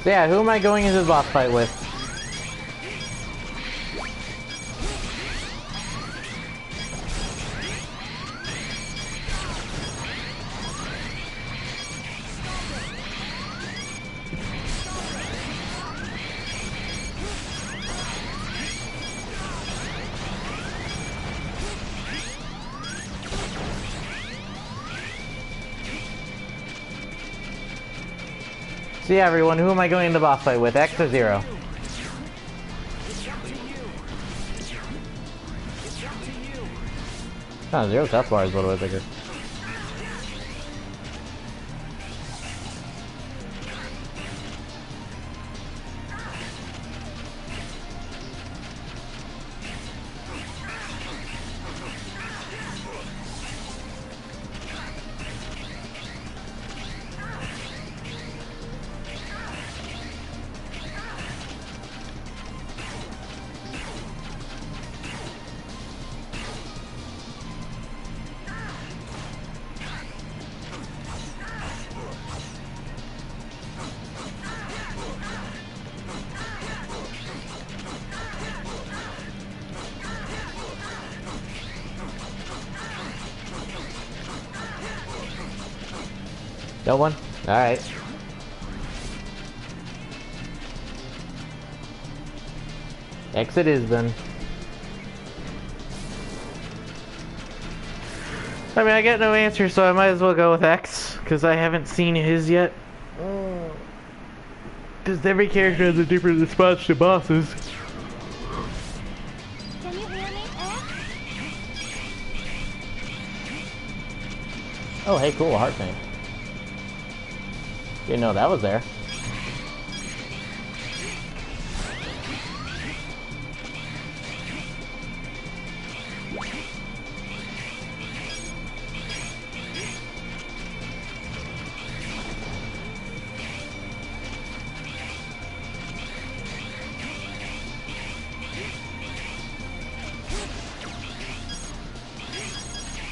So yeah, who am I going into the boss fight with? So yeah, everyone, who am I going in the boss fight with? X or Zero? It's up to you. It's up to you. Oh, Zero's health bar is a little bit bigger. No one? Alright. X it is then. I mean, I get no answer, so I might as well go with X, because I haven't seen his yet. Because every character has a different response to bosses. Can you hear me, X? Oh, hey, cool, heart thing. Didn't know that was there.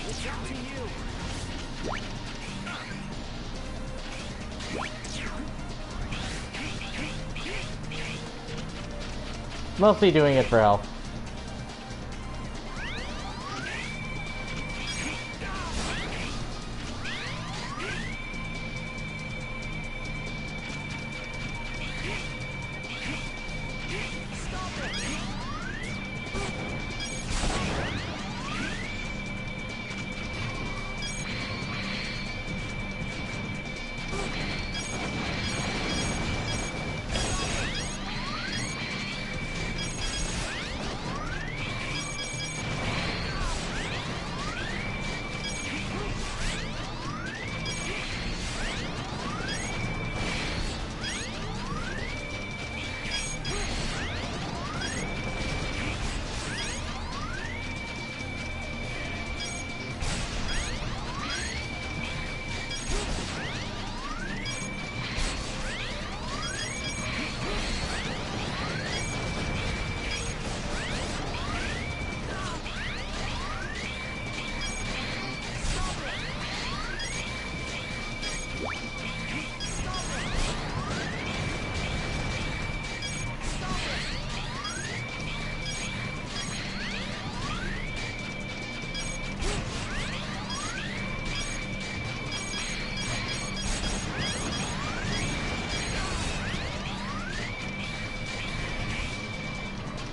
It's up to you. Mostly doing it for health.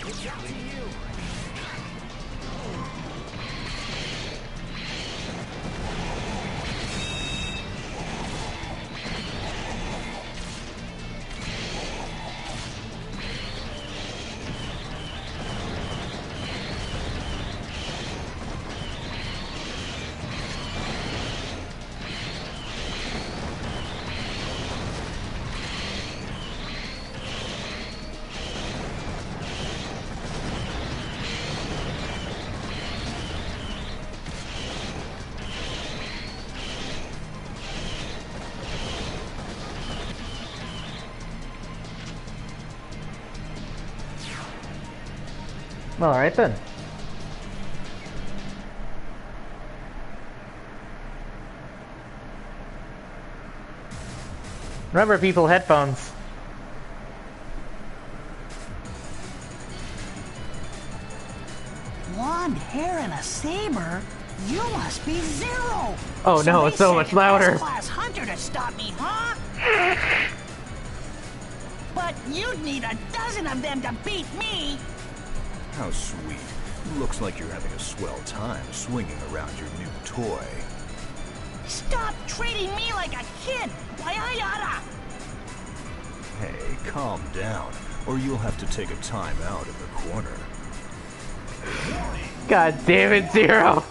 It's up to you. Alright then. Remember, people, headphones. Blonde hair and a saber? You must be Zero! Oh no, it's so much louder. Class hunter to stop me, huh? But you'd need a dozen of them to beat me! How sweet. Looks like you're having a swell time swinging around your new toy. Stop treating me like a kid! Why I oughta! Hey, calm down, or you'll have to take a time out in the corner. God damn it, Zero!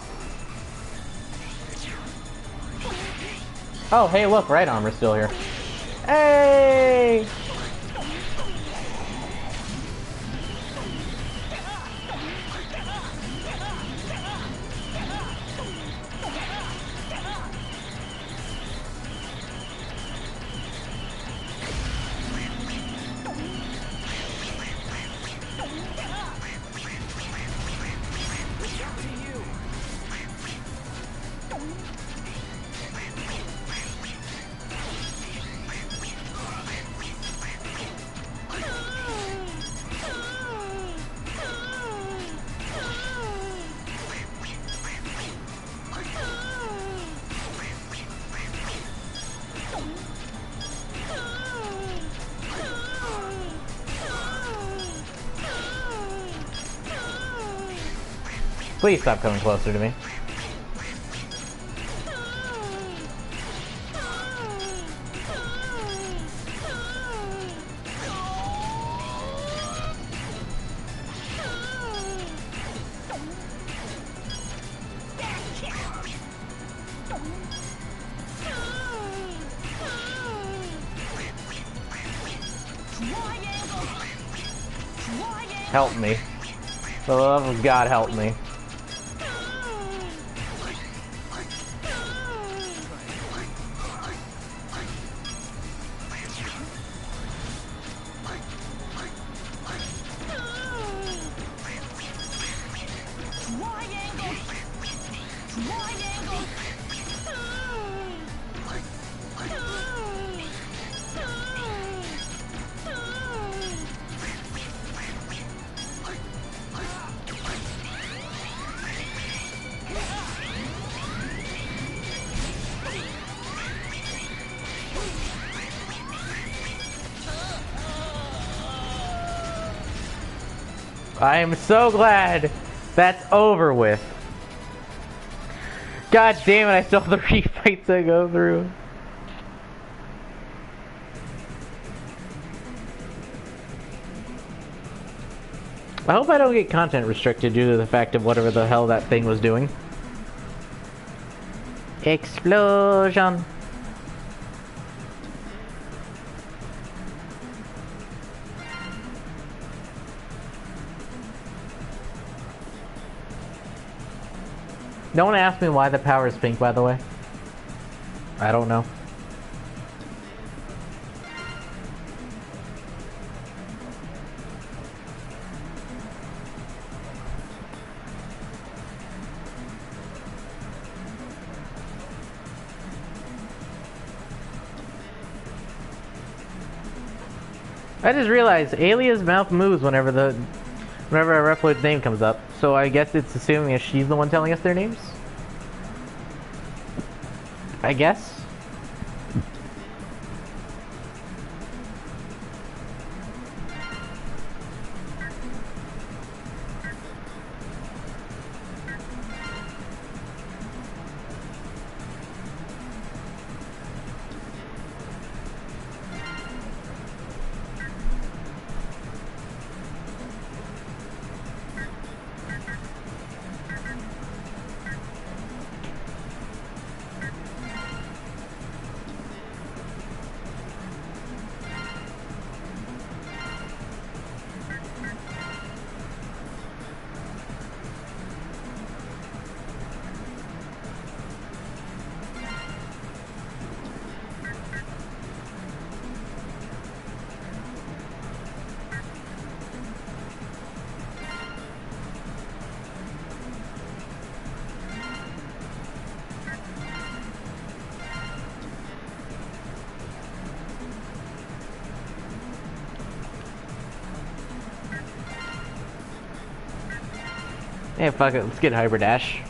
Oh, hey, look, right armor's still here. Hey! Please stop coming closer to me. Help me. For the love of God, help me. I am so glad that's over with. God damn it, I still have the refights to go through. I hope I don't get content restricted due to the fact of whatever the hell that thing was doing. Explosion! Don't ask me why the power is pink, by the way. I don't know. I just realized Alia's mouth moves whenever a Reploid's name comes up, so I guess it's assuming if she's the one telling us their names? I guess? Hey, fuck it, let's get Hyperdash.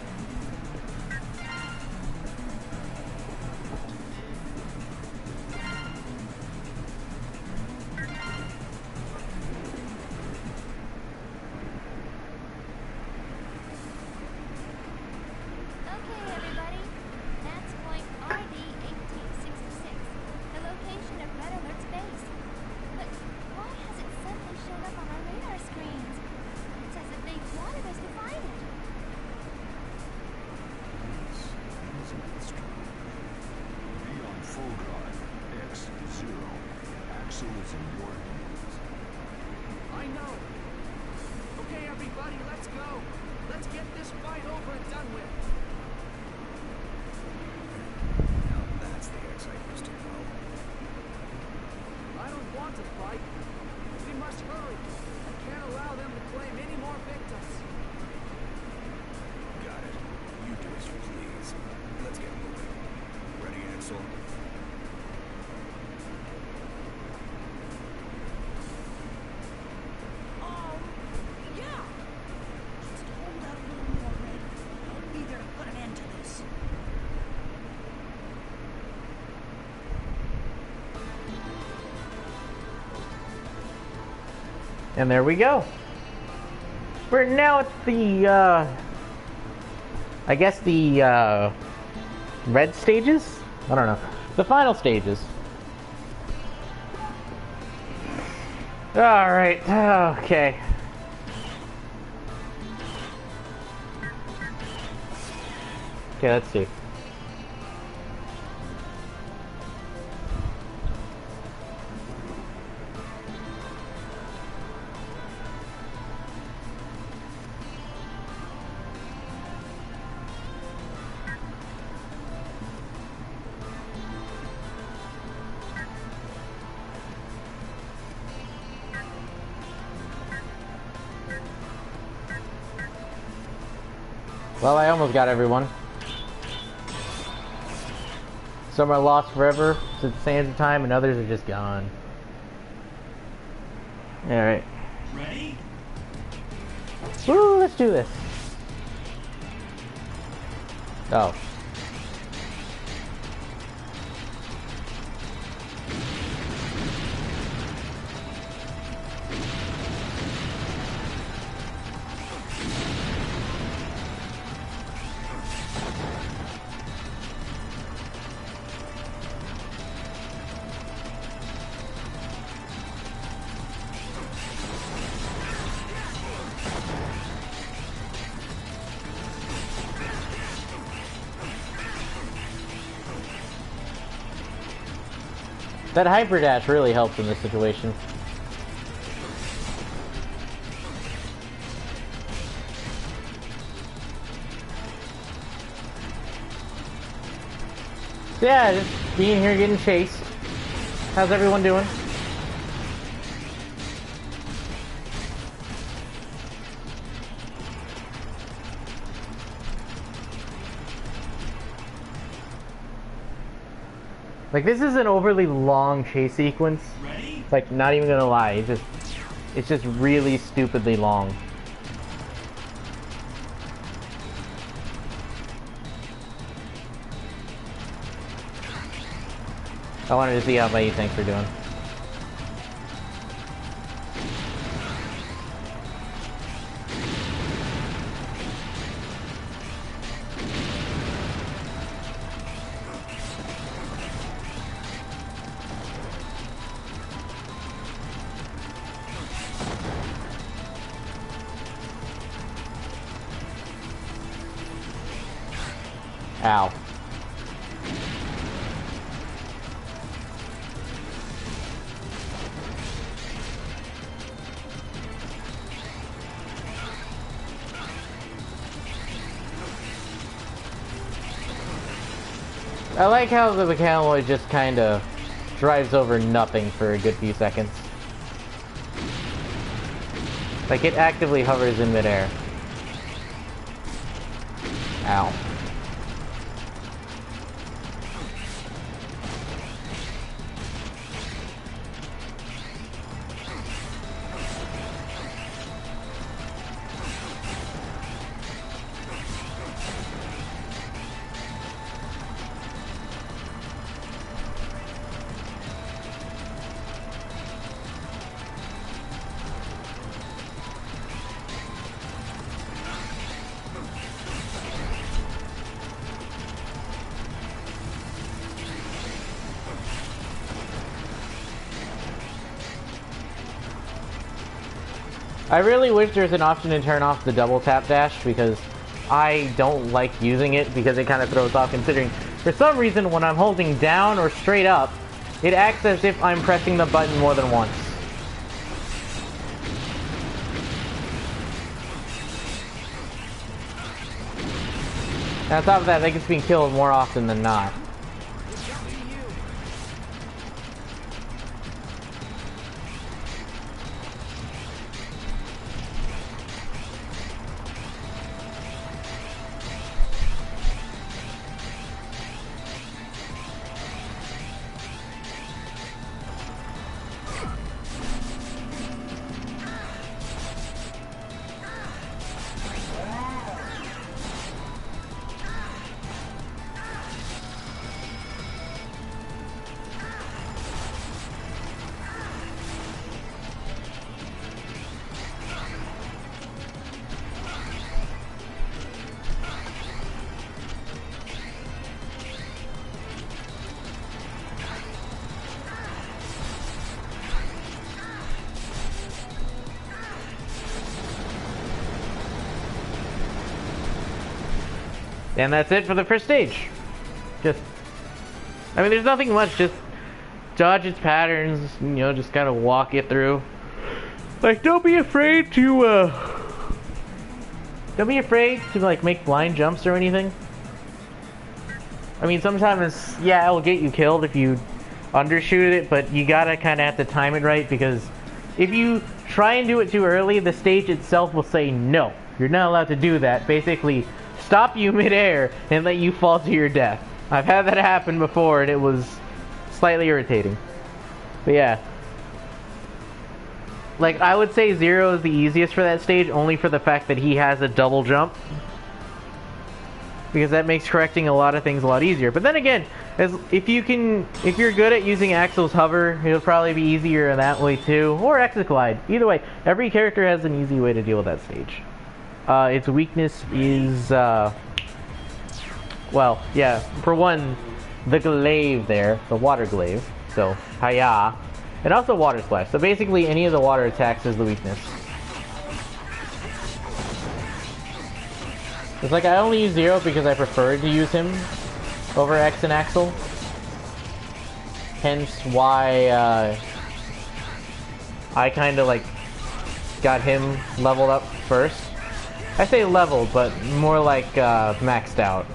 I know. Okay, everybody, let's go. Let's get this fight over and done with. Now that's the X I used to know. I don't want to fight. We must hurry. I can't allow them to claim any more victims. Got it. You do as you please. Let's get moving. Ready, Axel? Yeah. Just hold out a little more, Red. I'll be there to put an end to this. And there we go. We're now at the I guess the red stages? I don't know. The final stages. Alright, okay. Okay, let's see. Well, I almost got everyone. Some are lost forever to the sands of time, and others are just gone. Alright. Ready? Woo, let's do this. Oh. That hyper dash really helps in this situation. So yeah, just being here getting chased. How's everyone doing? Like, this is an overly long chase sequence. Ready? Like, not even gonna lie, it's just really stupidly long. I wanted to see how many things are doing. Ow. I like how the Mechanoid just kind of drives over nothing for a good few seconds. Like, it actively hovers in midair. Ow. I really wish there's an option to turn off the double tap dash, because I don't like using it because it kind of throws off, considering for some reason when I'm holding down or straight up, it acts as if I'm pressing the button more than once. And on top of that, it gets being killed more often than not. And that's it for the first stage. Just, I mean, there's nothing much, just dodge its patterns, you know, just kind of walk it through. Like, don't be afraid to, like, make blind jumps or anything. I mean, sometimes, yeah, it'll get you killed if you undershoot it, but you gotta kind of have to time it right, because if you try and do it too early, the stage itself will say, no, you're not allowed to do that. Basically, stop you midair and let you fall to your death. I've had that happen before, and it was slightly irritating. But yeah. Like, I would say Zero is the easiest for that stage, only for the fact that he has a double jump. Because that makes correcting a lot of things a lot easier. But then again, if you're good at using Axel's hover, it'll probably be easier in that way too. Or Exoglide. Either way, every character has an easy way to deal with that stage. Its weakness is, well, yeah, for one, the glaive there, the water glaive. So, hiya. And also water splash. So basically any of the water attacks is the weakness. It's like I only use Zero because I preferred to use him over X and Axel. Hence why I kind of like got him leveled up first. I say leveled, but more like maxed out.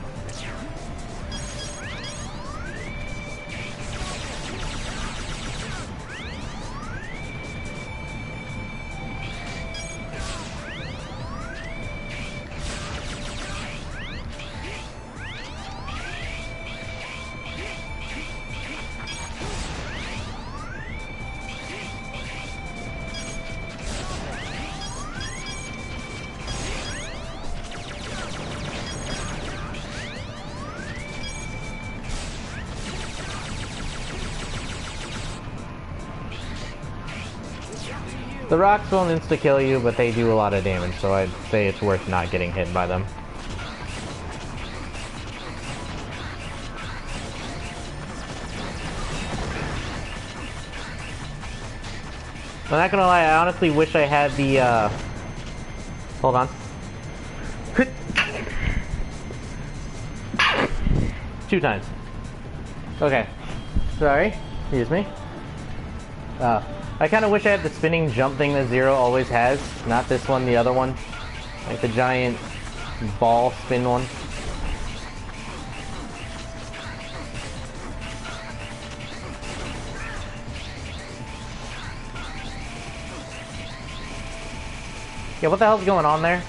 The rocks won't insta-kill you, but they do a lot of damage, so I'd say it's worth not getting hit by them. I'm not gonna lie, I honestly wish I had the, hold on. 2 times. Okay. Sorry. Excuse me. I kind of wish I had the spinning jump thing that Zero always has. Not this one, the other one. Like the giant ball spin one. Yeah, what the hell's going on there?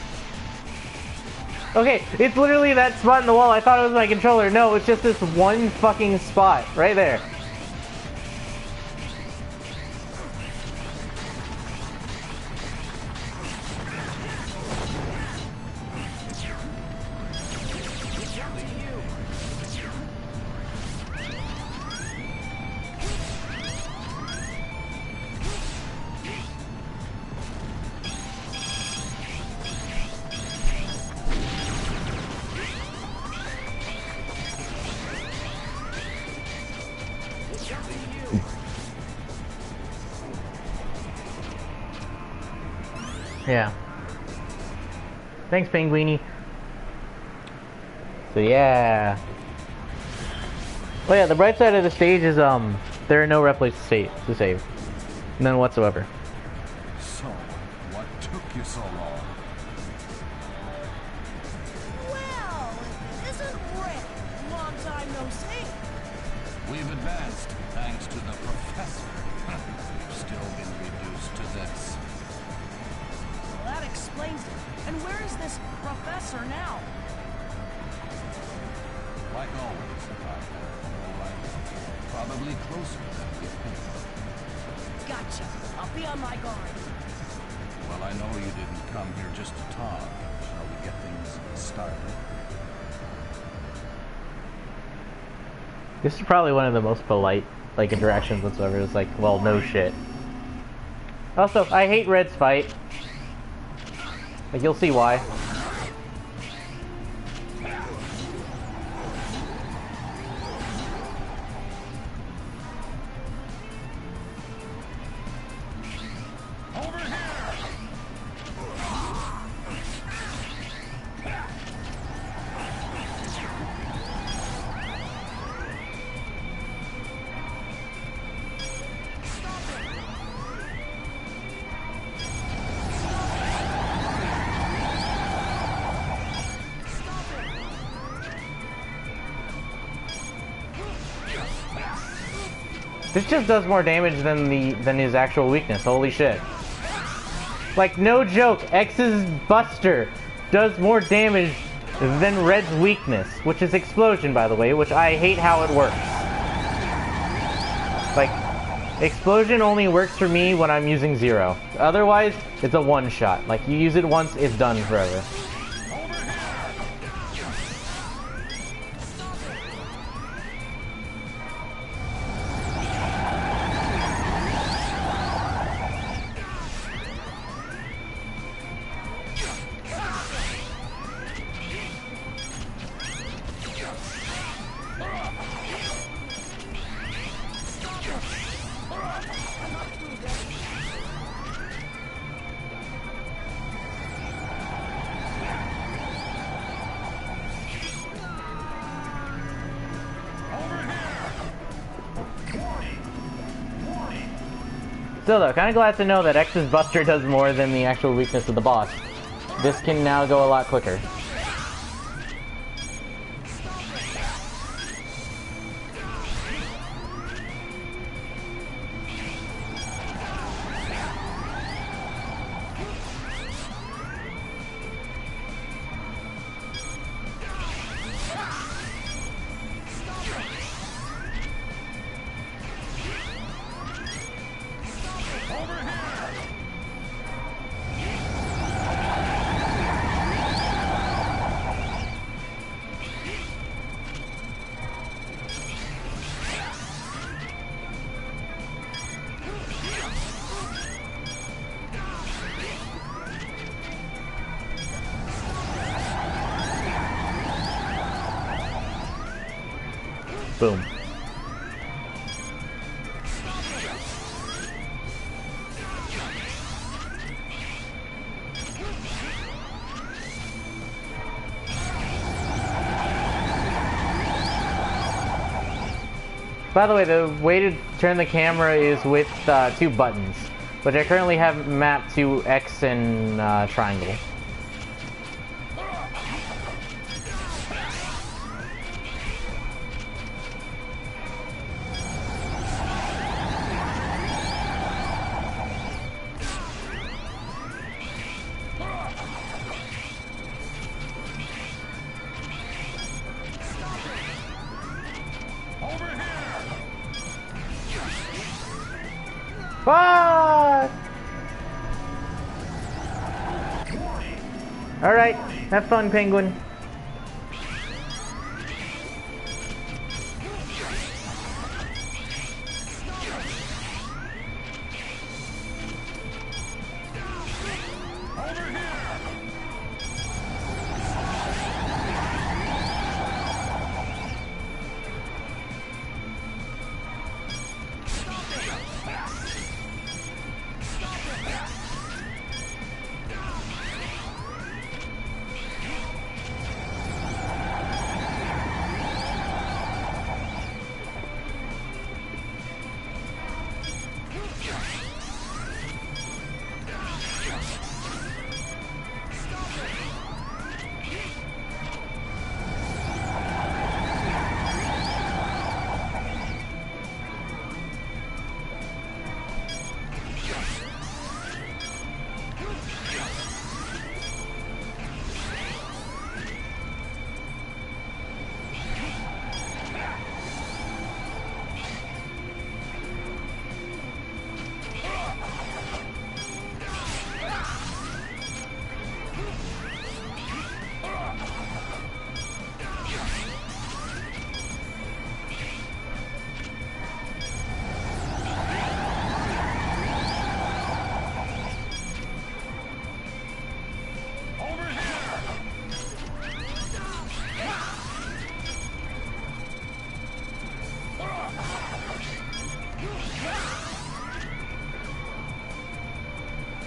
Okay, it's literally that spot in the wall. I thought it was my controller. No, it's just this one fucking spot right there. Yeah. Thanks, Penguini. So yeah. Oh yeah, the bright side of the stage is there are no replays to save. None whatsoever. So, what took you so long? Well, it isn't Rick. Long time no see. We've advanced thanks to the professor. We've still been reduced to this. Well, that explains it. And where is this professor now? Like always, alright. Probably closer than we think. Gotcha. I'll be on my guard. Well, I know you didn't come here just to talk. Shall we get things started? This is probably one of the most polite, like, interactions whatsoever. It's like, well, no shit. Also, I hate Red's fight. Like, you'll see why. Over here! This just does more damage than his actual weakness. Holy shit. Like, no joke, X's Buster does more damage than Red's weakness, which is Explosion, by the way, which I hate how it works. Like, Explosion only works for me when I'm using Zero. Otherwise, it's a one-shot. Like, you use it once, it's done forever. Still though, kinda glad to know that X's Buster does more than the actual weakness of the boss. This can now go a lot quicker. Boom. By the way, the way to turn the camera is with 2 buttons, which I currently have mapped to X and triangle. Fuck! Alright, have fun, Penguin.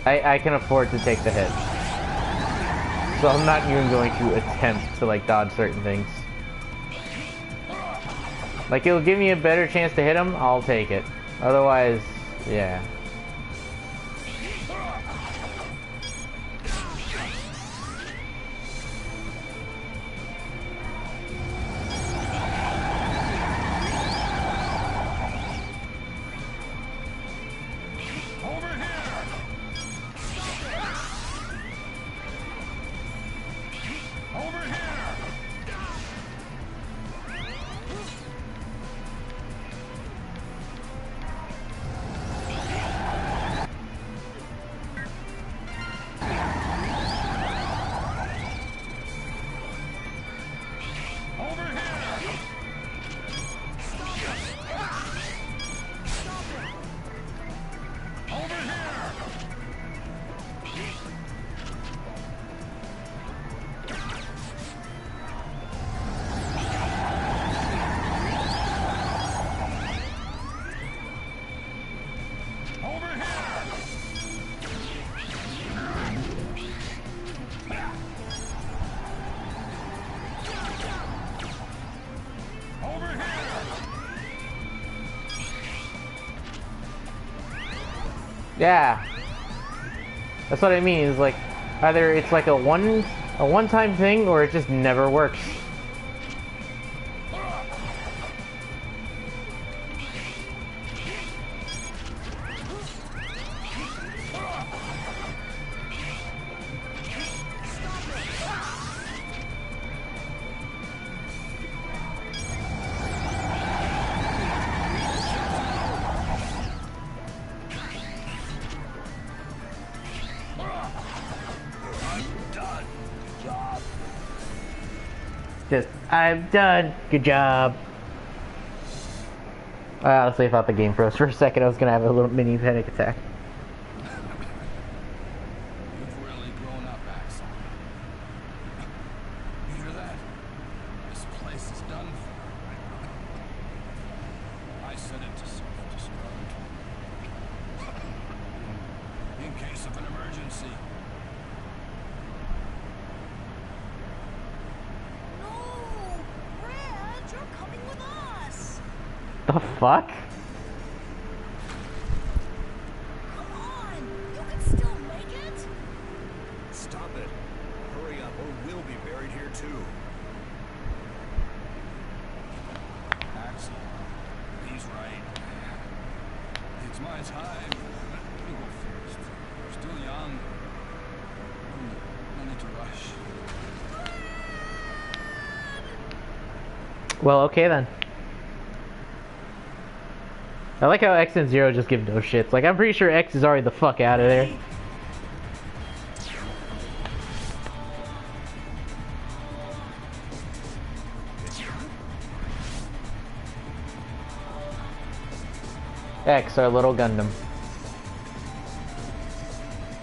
I can afford to take the hit. So I'm not even going to attempt to like dodge certain things. Like it'll give me a better chance to hit him, I'll take it. Otherwise, yeah. Yeah. That's what I mean, is like, either it's like a one-time thing, or it just never works. Just, I'm done. Good job. I honestly thought the game froze for a second. I was gonna have a little mini panic attack. You've really grown up, Axel. You hear that? This place is done for. I set it to self-destruct. In case of an emergency. No! Brad, you're coming with us! The fuck? Come on! You can still make it! Stop it. Hurry up or we'll be buried here too. Axel, he's right. It's my time. You go first. You're still young. No need to rush. Well, okay then. I like how X and Zero just give no shits. Like, I'm pretty sure X is already the fuck out of there. X, our little Gundam.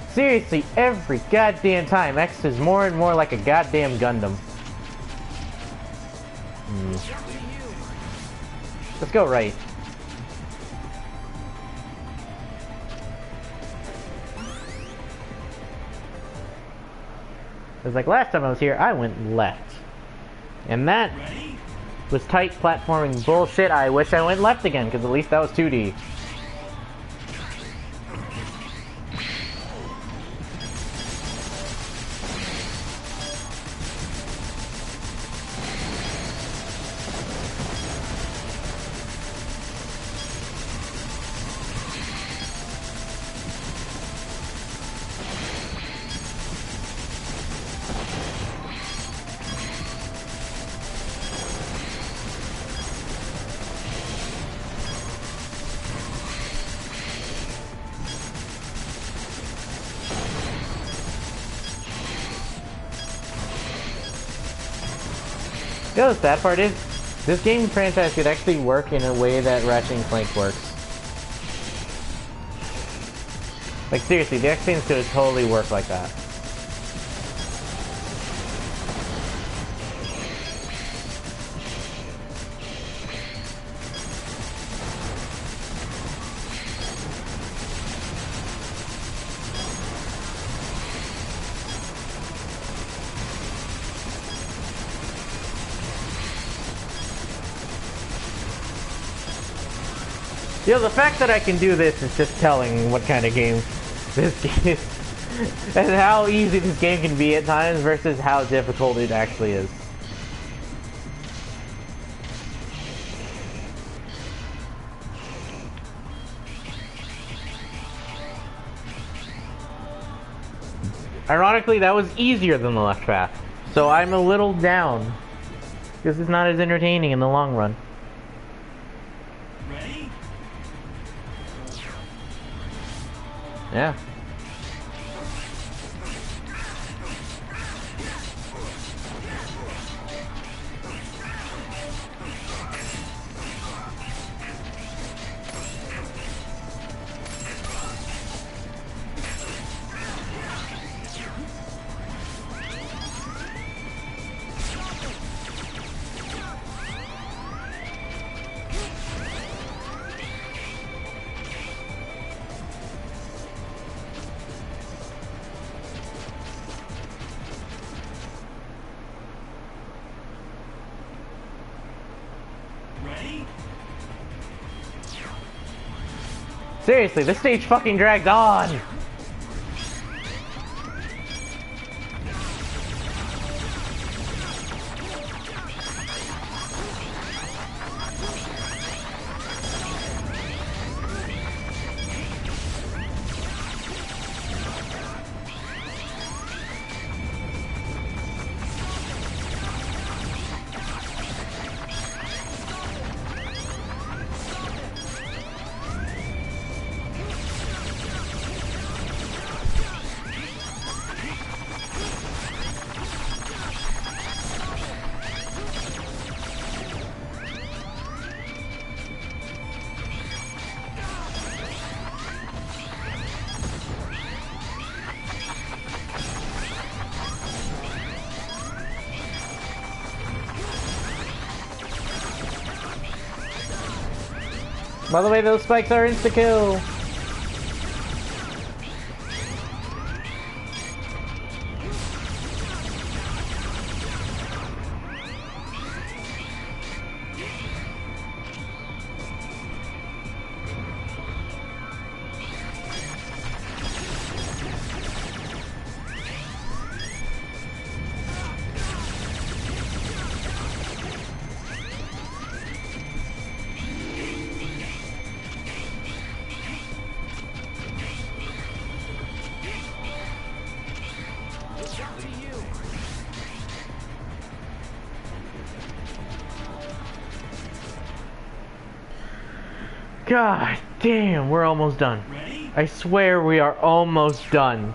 Seriously, every goddamn time, X is more and more like a goddamn Gundam. Let's go right. It's like last time I was here, I went left. And that was tight platforming bullshit. I wish I went left again, because at least that was 2D. You know, the sad part is, this game franchise could actually work in a way that Ratchet and Clank works. Like, seriously, the X-Games could totally work like that. You know, the fact that I can do this is just telling what kind of game this game is. And how easy this game can be at times versus how difficult it actually is. Ironically, that was easier than the left path. So I'm a little down. Because it's not as entertaining in the long run. Ready? Yeah. Ready? Seriously, this stage fucking dragged on! By the way, those spikes are insta-kill! God damn, we're almost done. Ready? I swear we are almost done.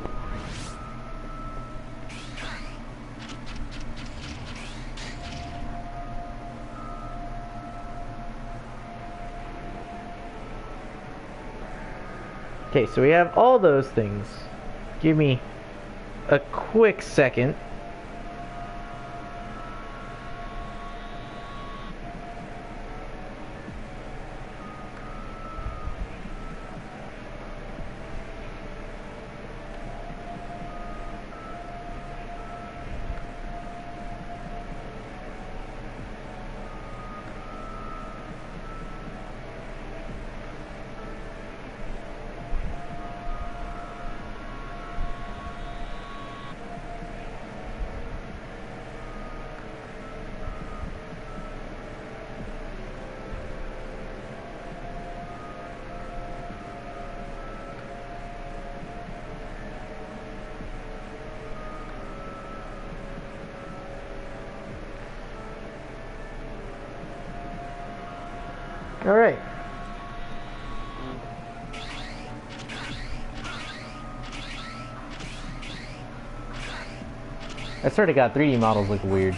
Okay, so we have all those things. Give me a quick second. All right. I sort of got 3D models look weird.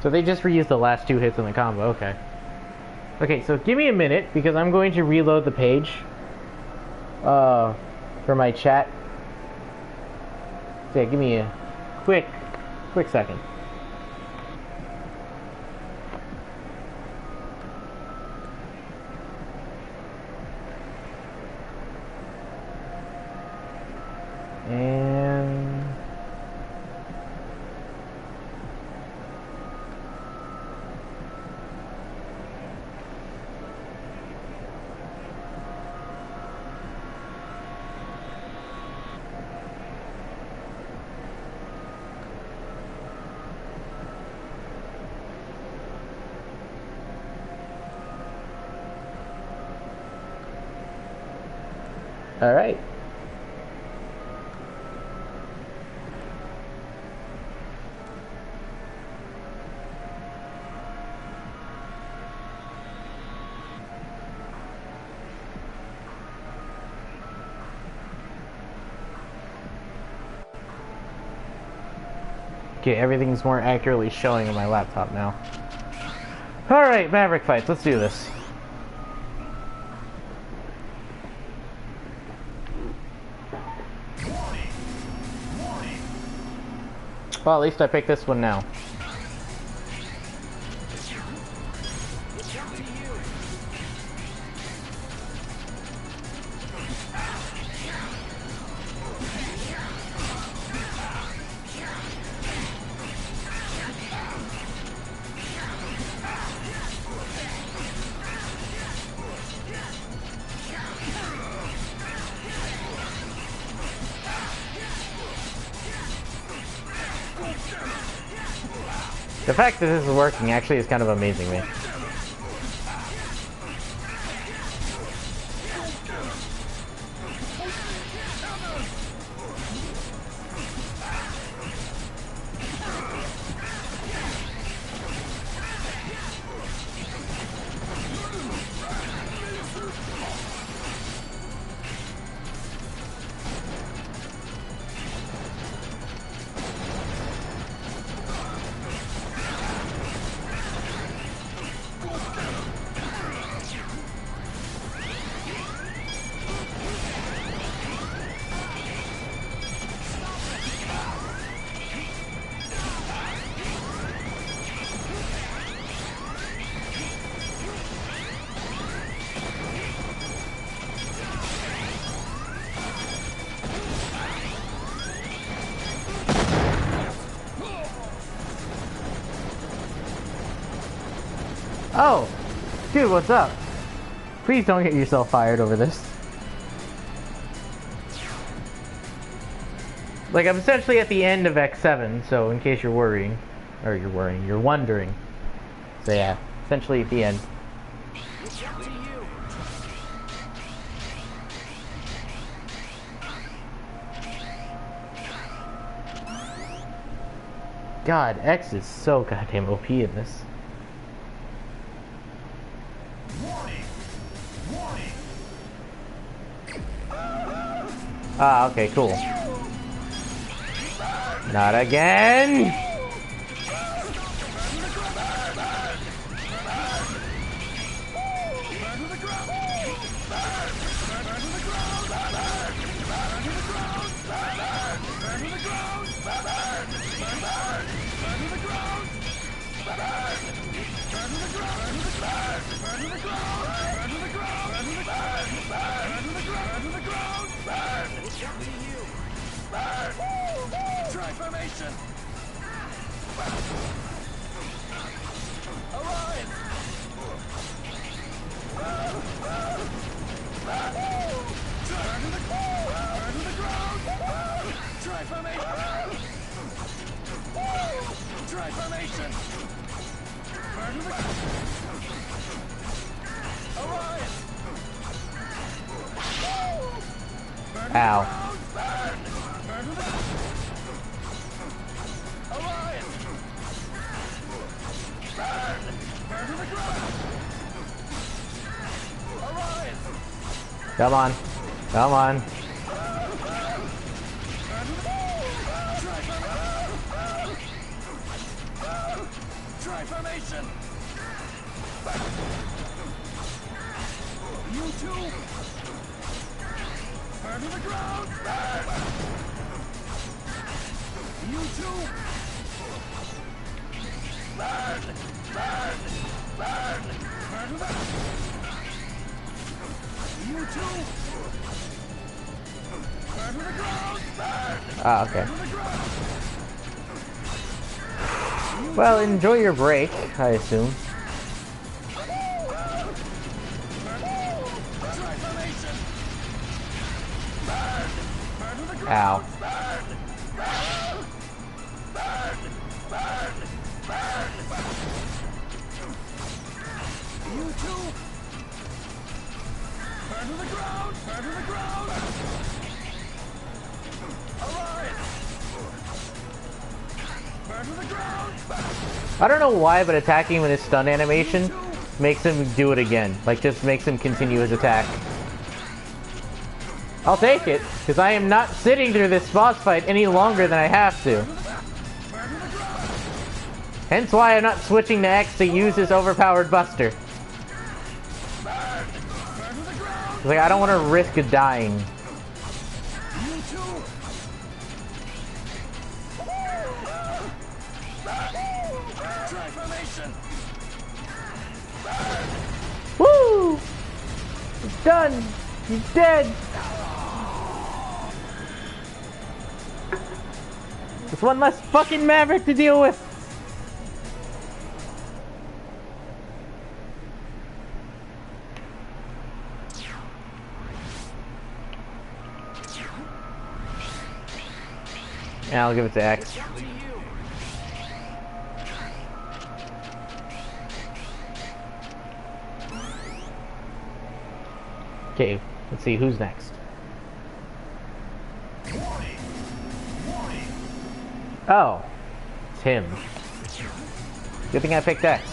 So they just reused the last 2 hits in the combo, okay. Okay, so give me a minute, because I'm going to reload the page for my chat. So yeah, give me a quick second. And... all right. Okay, everything's more accurately showing on my laptop now. Alright, Maverick fights, let's do this. Well, at least I picked this one now. The fact that this is working actually is kind of amazing me. Oh! Dude, what's up? Please don't get yourself fired over this. Like, I'm essentially at the end of X7, so in case you're worrying. Or you're wondering. So yeah, essentially at the end. It's up to you. God, X is so goddamn OP in this. Ah, okay, cool. Not again! Transformation! Arise! Turn to the ground! Transformation! Transformation! Turn to the Arise! Ow. Turn to the Arise! Burn to the ground! Arise! Come on. Come on. Transformation! You too! Burn to the ground! You too! Burn! Burn! Burn! Burn to the... You too! Burn to the ground! Burn! Ah, okay. To the ground! Well, enjoy your break, I assume. Transformation! Burn! Burn to the ground! Ow. Burn! Burn! Burn! Burn! Burn! You too! Burn to the ground! Burn to the ground! Arise! Burn to the ground! I don't know why, but attacking with his stun animation makes him do it again. Like, just makes him continue his attack. I'll take it, because I am not sitting through this boss fight any longer than I have to. Hence why I'm not switching to X to use this overpowered buster. It's like, I don't want to risk dying. You too! Transformation! Woo! It's done! He's dead! There's one less fucking Maverick to deal with! Yeah, I'll give it to X. Up to you. Okay, let's see who's next. Oh, it's him. Good thing I picked X.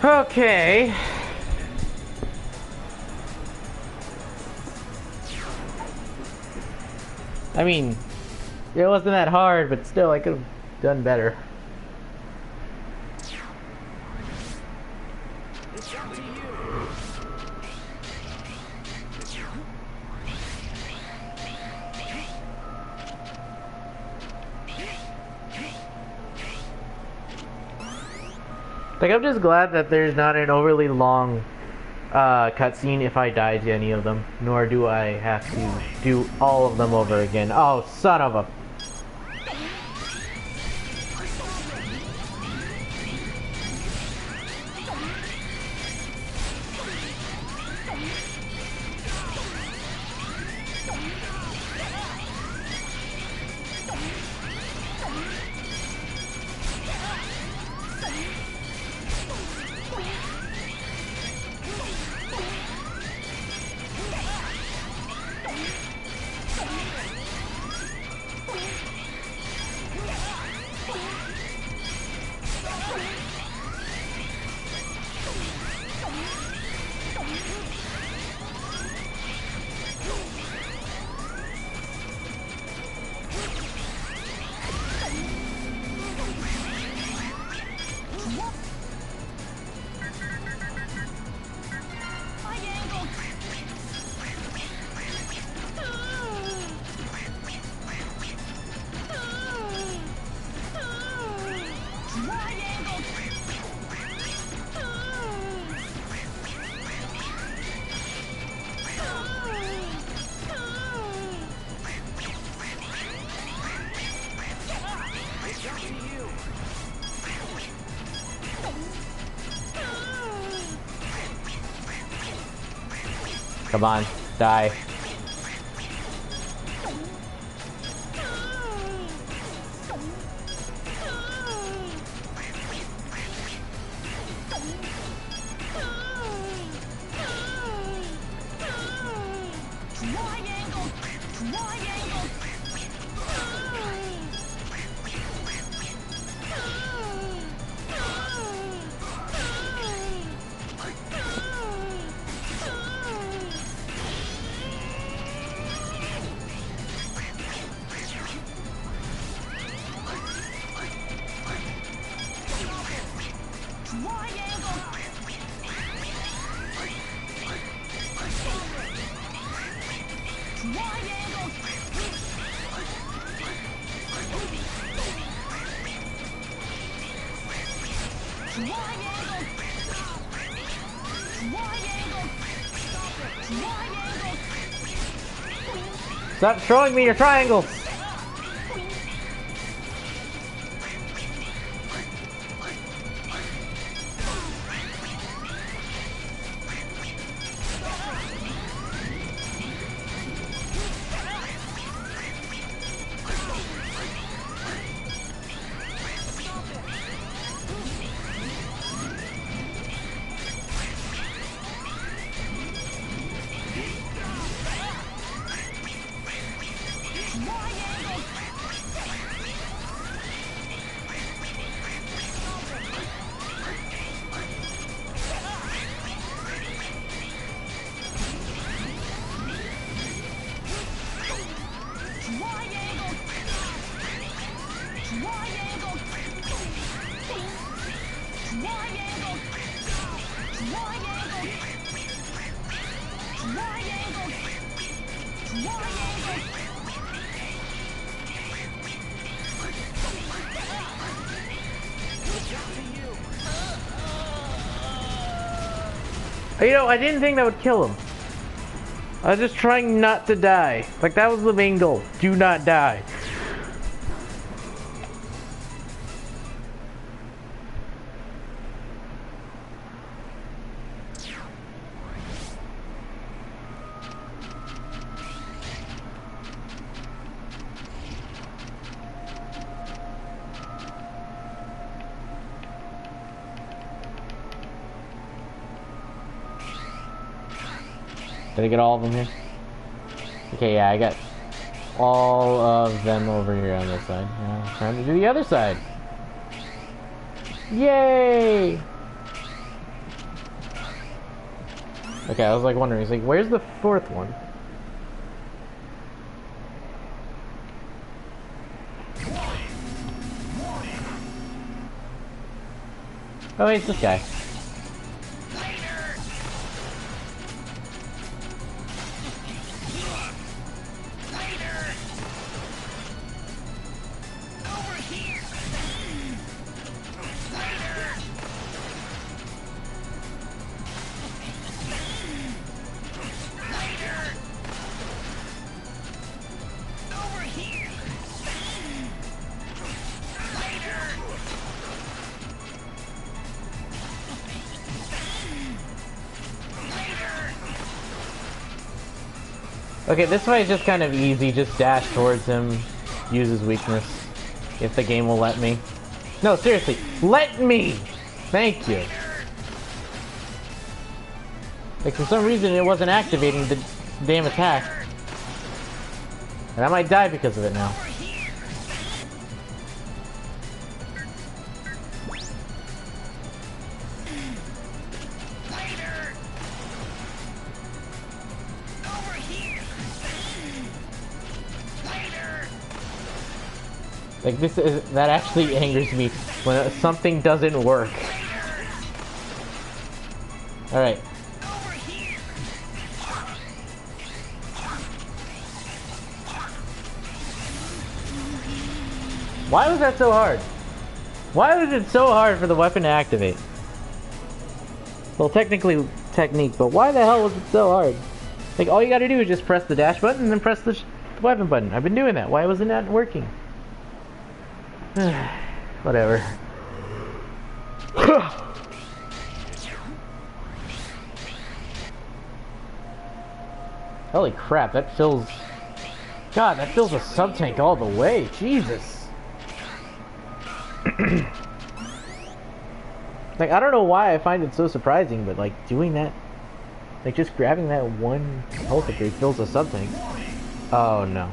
Okay. I mean, it wasn't that hard, but still, I could have done better. It's up to you. Like, I'm just glad that there's not an overly long cutscene if I die to any of them, nor do I have to do all of them over again. Oh, son of a... Come on, die. Stop showing me your triangles! You know, I didn't think that would kill him. I was just trying not to die. Like, that was the main goal. Do not die. Did I get all of them here? Okay, yeah, I got all of them over here on this side. Now I'm trying to do the other side. Yay! Okay, I was like wondering, it's like, where's the fourth one? Oh, wait, it's this guy. Okay, this way is just kind of easy. Just dash towards him, use his weakness, if the game will let me. No, seriously, let me! Thank you. Like, for some reason it wasn't activating the damn attack. And I might die because of it now. Like, that actually angers me when something doesn't work. Alright. Why was that so hard? Why was it so hard for the weapon to activate? Well, technically technique, but why the hell was it so hard? Like, all you gotta do is just press the dash button and then press the weapon button. I've been doing that. Why wasn't that working? Whatever. Holy crap, that fills... God, that fills a sub-tank all the way. Jesus. Like, I don't know why I find it so surprising, but like, doing that... Like, just grabbing that one health upgrade fills a sub-tank. Oh, no.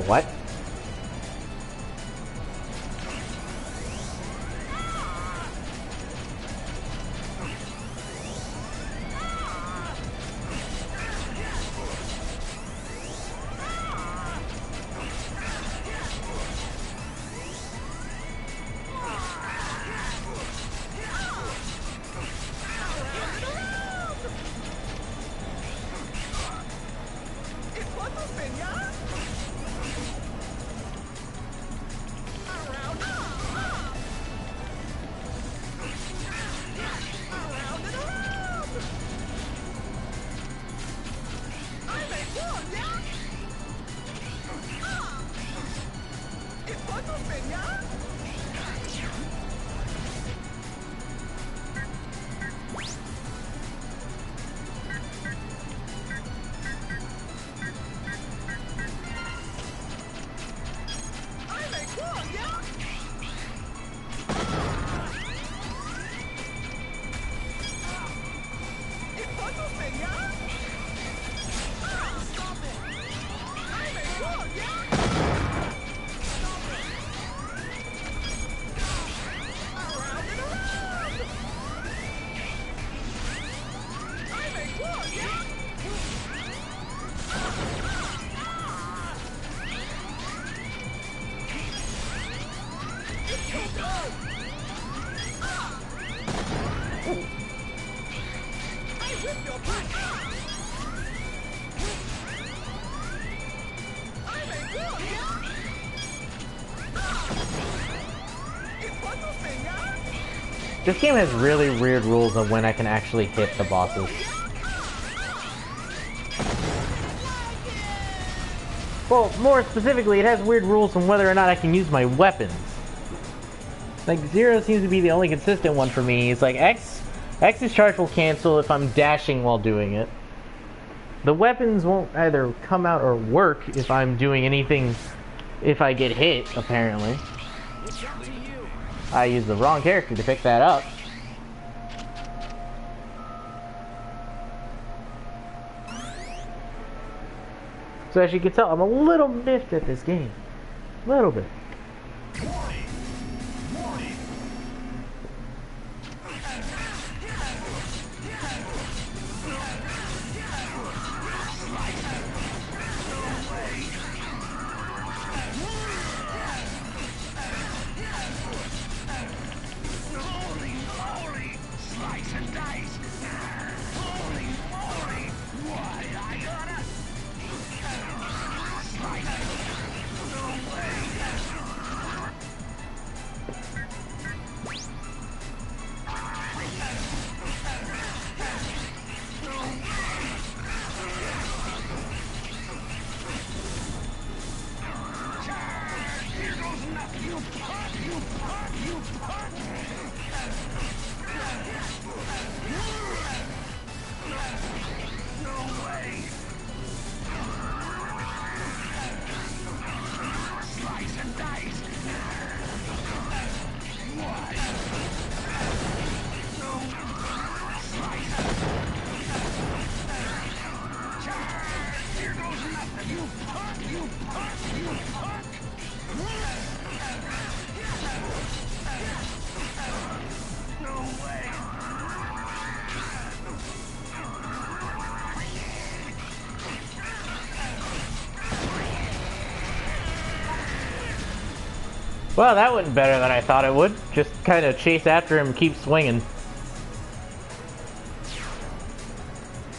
What? moving, yeah? Around, around and around. I make one, yeah? It's one moving, yeah? This game has really weird rules on when I can actually hit the bosses. Well, more specifically, it has weird rules on whether or not I can use my weapons. Like, Zero seems to be the only consistent one for me. It's like, X's charge will cancel if I'm dashing while doing it. The weapons won't either come out or work if I'm doing anything, if I get hit, apparently. I used the wrong character to pick that up. So as you can tell, I'm a little miffed at this game. A little bit. Well, that went better than I thought it would. Just kind of chase after him, keep swinging.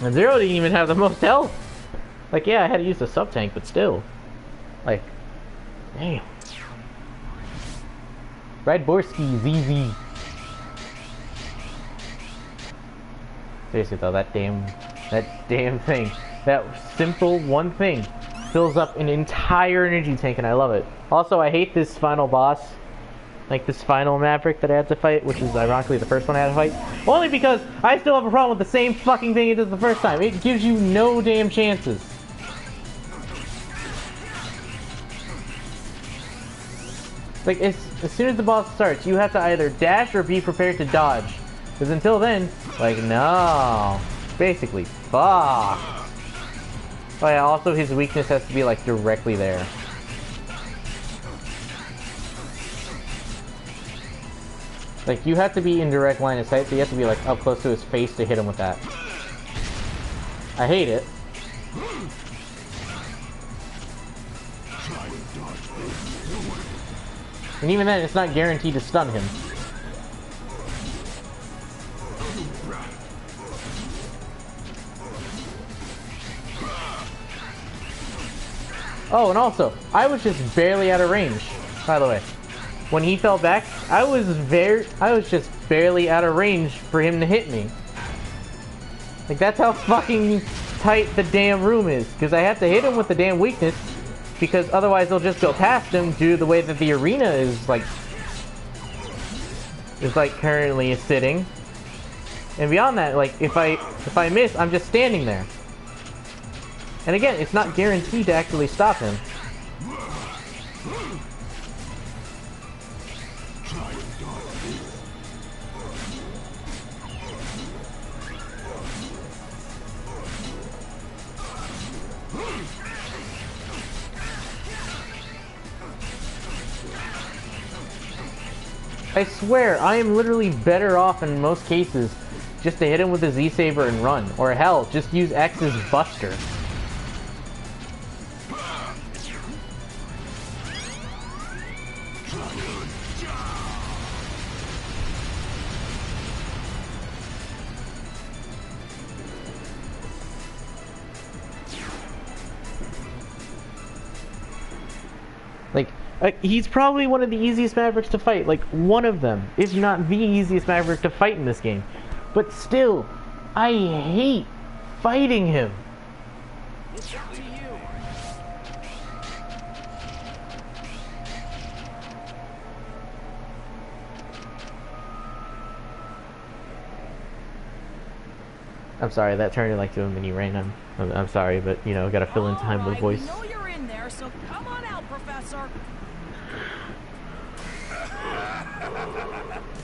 And Zero didn't even have the most health. Like, yeah, I had to use the sub-tank, but still. Like, damn. Red Borsky, ZZ. Seriously though, that damn thing. That simple one thing fills up an entire energy tank, and I love it. Also, I hate this final boss. Like this final Maverick that I had to fight, which is ironically the first one I had to fight. Only because I still have a problem with the same fucking thing it did the first time. It gives you no damn chances. Like, as soon as the boss starts, you have to either dash or be prepared to dodge. Because until then, like, no. Basically, fuck. Oh yeah, also his weakness has to be, like, directly there. Like, you have to be in direct line of sight, so you have to be, like, up close to his face to hit him with that. I hate it. And even then, it's not guaranteed to stun him. Oh, and also, I was just barely out of range, by the way. When he fell back, I was just barely out of range for him to hit me. Like, that's how fucking tight the damn room is. Because I have to hit him with the damn weakness, because otherwise they'll just go past him due to the way that the arena is like currently sitting. And beyond that, like, if I miss, I'm just standing there. And again, it's not guaranteed to actually stop him. I swear, I am literally better off in most cases just to hit him with a Z-Saber and run. Or hell, just use X's Buster. Like, he's probably one of the easiest Mavericks to fight. Like, one of them, if not the easiest Maverick to fight in this game. But still, I hate fighting him. It's up to you. I'm sorry, that turned into a mini rant. I'm sorry, but, you know, gotta fill in time with voice. We know you're in there, so come on out, Professor.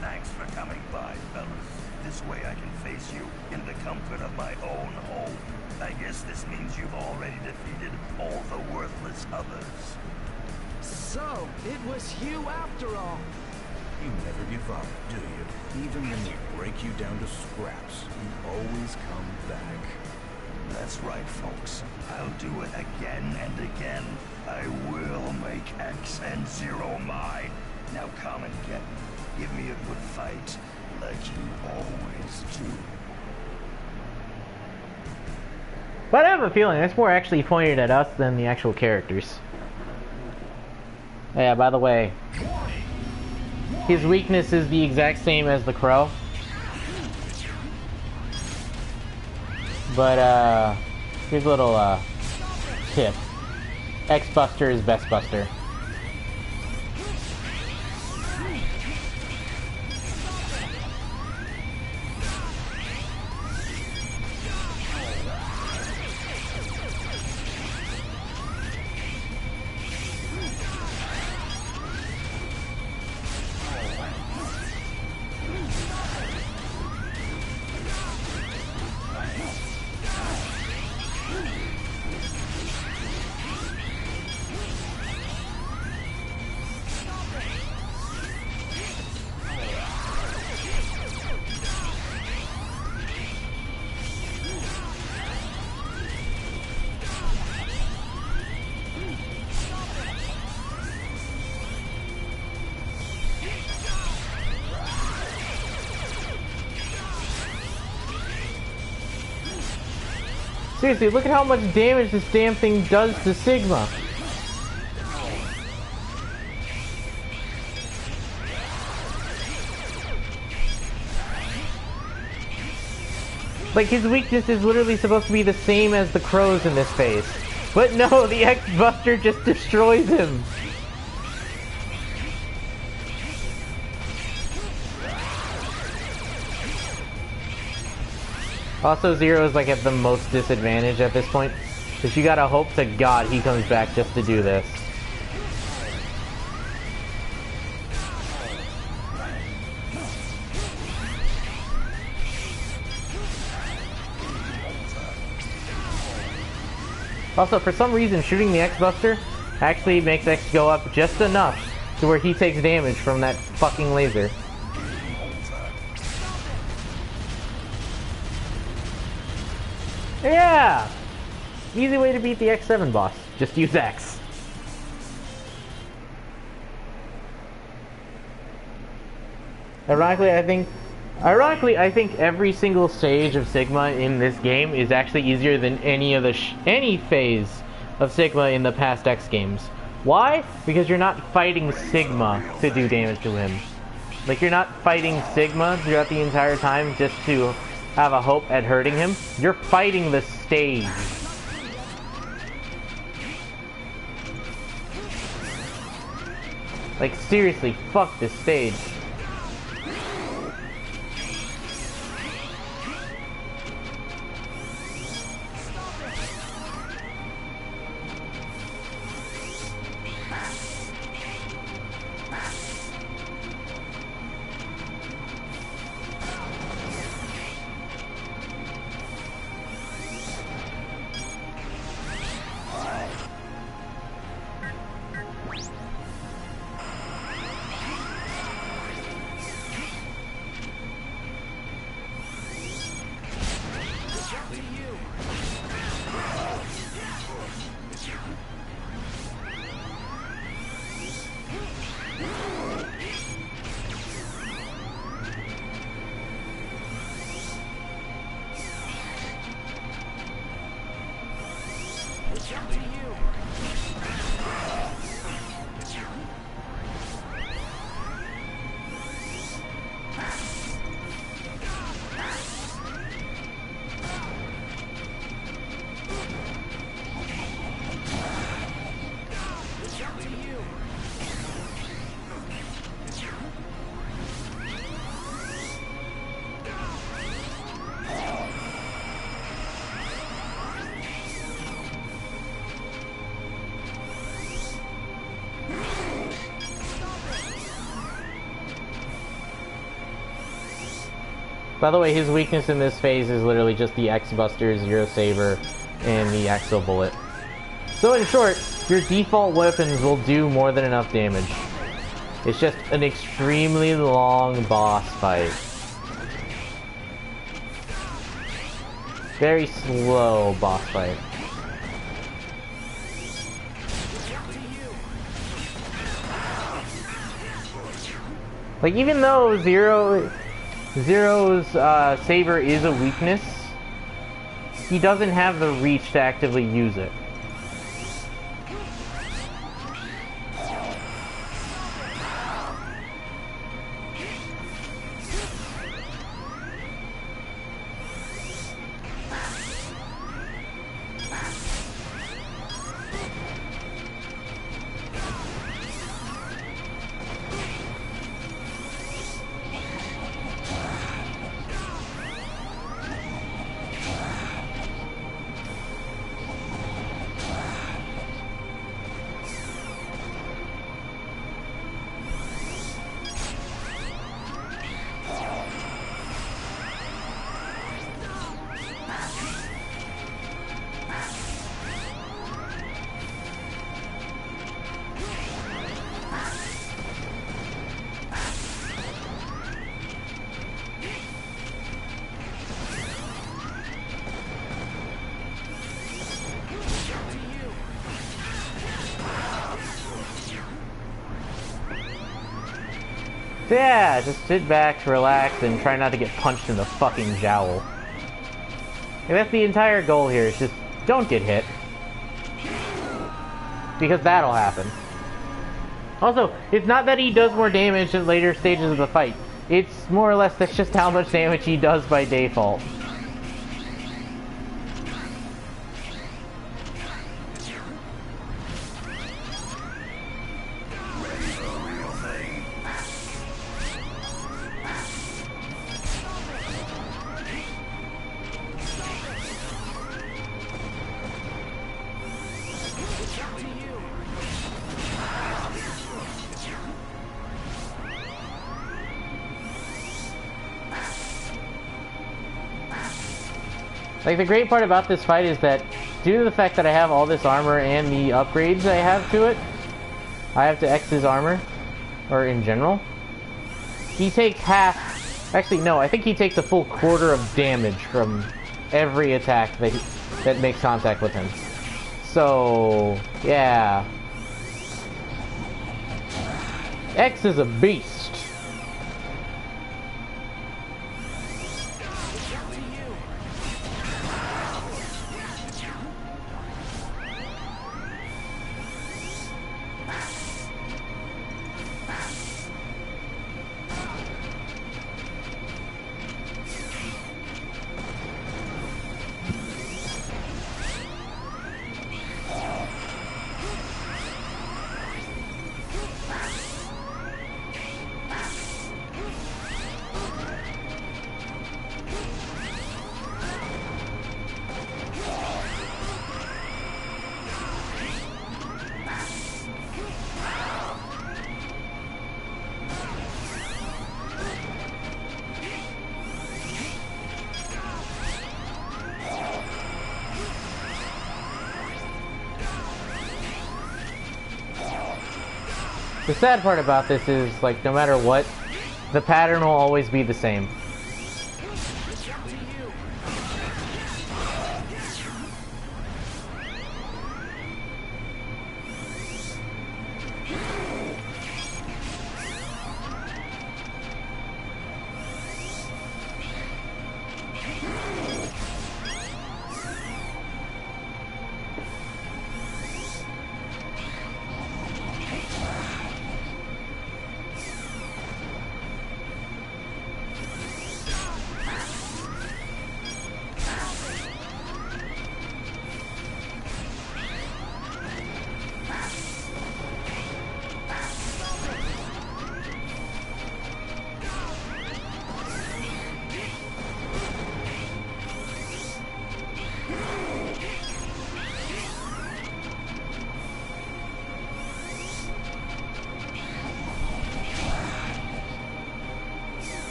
Thanks for coming by, fellas. This way I can face you in the comfort of my own home. I guess this means you've already defeated all the worthless others. So, it was you after all. You never give up, do you? Even when we break you down to scraps, you always come back. That's right, folks. I'll do it again and again. I will make X and Zero mine. Now come and get me. Give me a good fight, like you always do. But I have a feeling that's more actually pointed at us than the actual characters. Yeah, by the way, his weakness is the exact same as the Crow. But, here's a little, tip. X-Buster is best Buster. Seriously, look at how much damage this damn thing does to Sigma. Like, his weakness is literally supposed to be the same as the Crow's in this phase. But no, the X-Buster just destroys him. Also, Zero is like at the most disadvantage at this point, because you gotta hope to God he comes back just to do this. Also, for some reason, shooting the X-Buster actually makes X go up just enough to where he takes damage from that fucking laser. Yeah! Easy way to beat the X7 boss. Just use X. Ironically, I think every single stage of Sigma in this game is actually easier than any phase of Sigma in the past X games. Why? Because you're not fighting Sigma to do damage to him. Like, you're not fighting Sigma throughout the entire time just to have a hope at hurting him. You're fighting the stage. Like, seriously, fuck this stage. By the way, his weakness in this phase is literally just the X-Buster, Zero Saber, and the Exo Bullet. So in short, your default weapons will do more than enough damage. It's just an extremely long boss fight. Very slow boss fight. Like, even though Zero's Saber is a weakness, he doesn't have the reach to actively use it. Yeah, just sit back, relax, and try not to get punched in the fucking jowl. And that's the entire goal here, is just don't get hit. Because that'll happen. Also, it's not that he does more damage in later stages of the fight. It's more or less that's just how much damage he does by default. Like, the great part about this fight is that, due to the fact that I have all this armor and the upgrades I have to it, I have to X's armor, or in general, he takes half, actually no, I think he takes a full quarter of damage from every attack that makes contact with him. So, yeah. X is a beast. The sad part about this is, like, no matter what, the pattern will always be the same.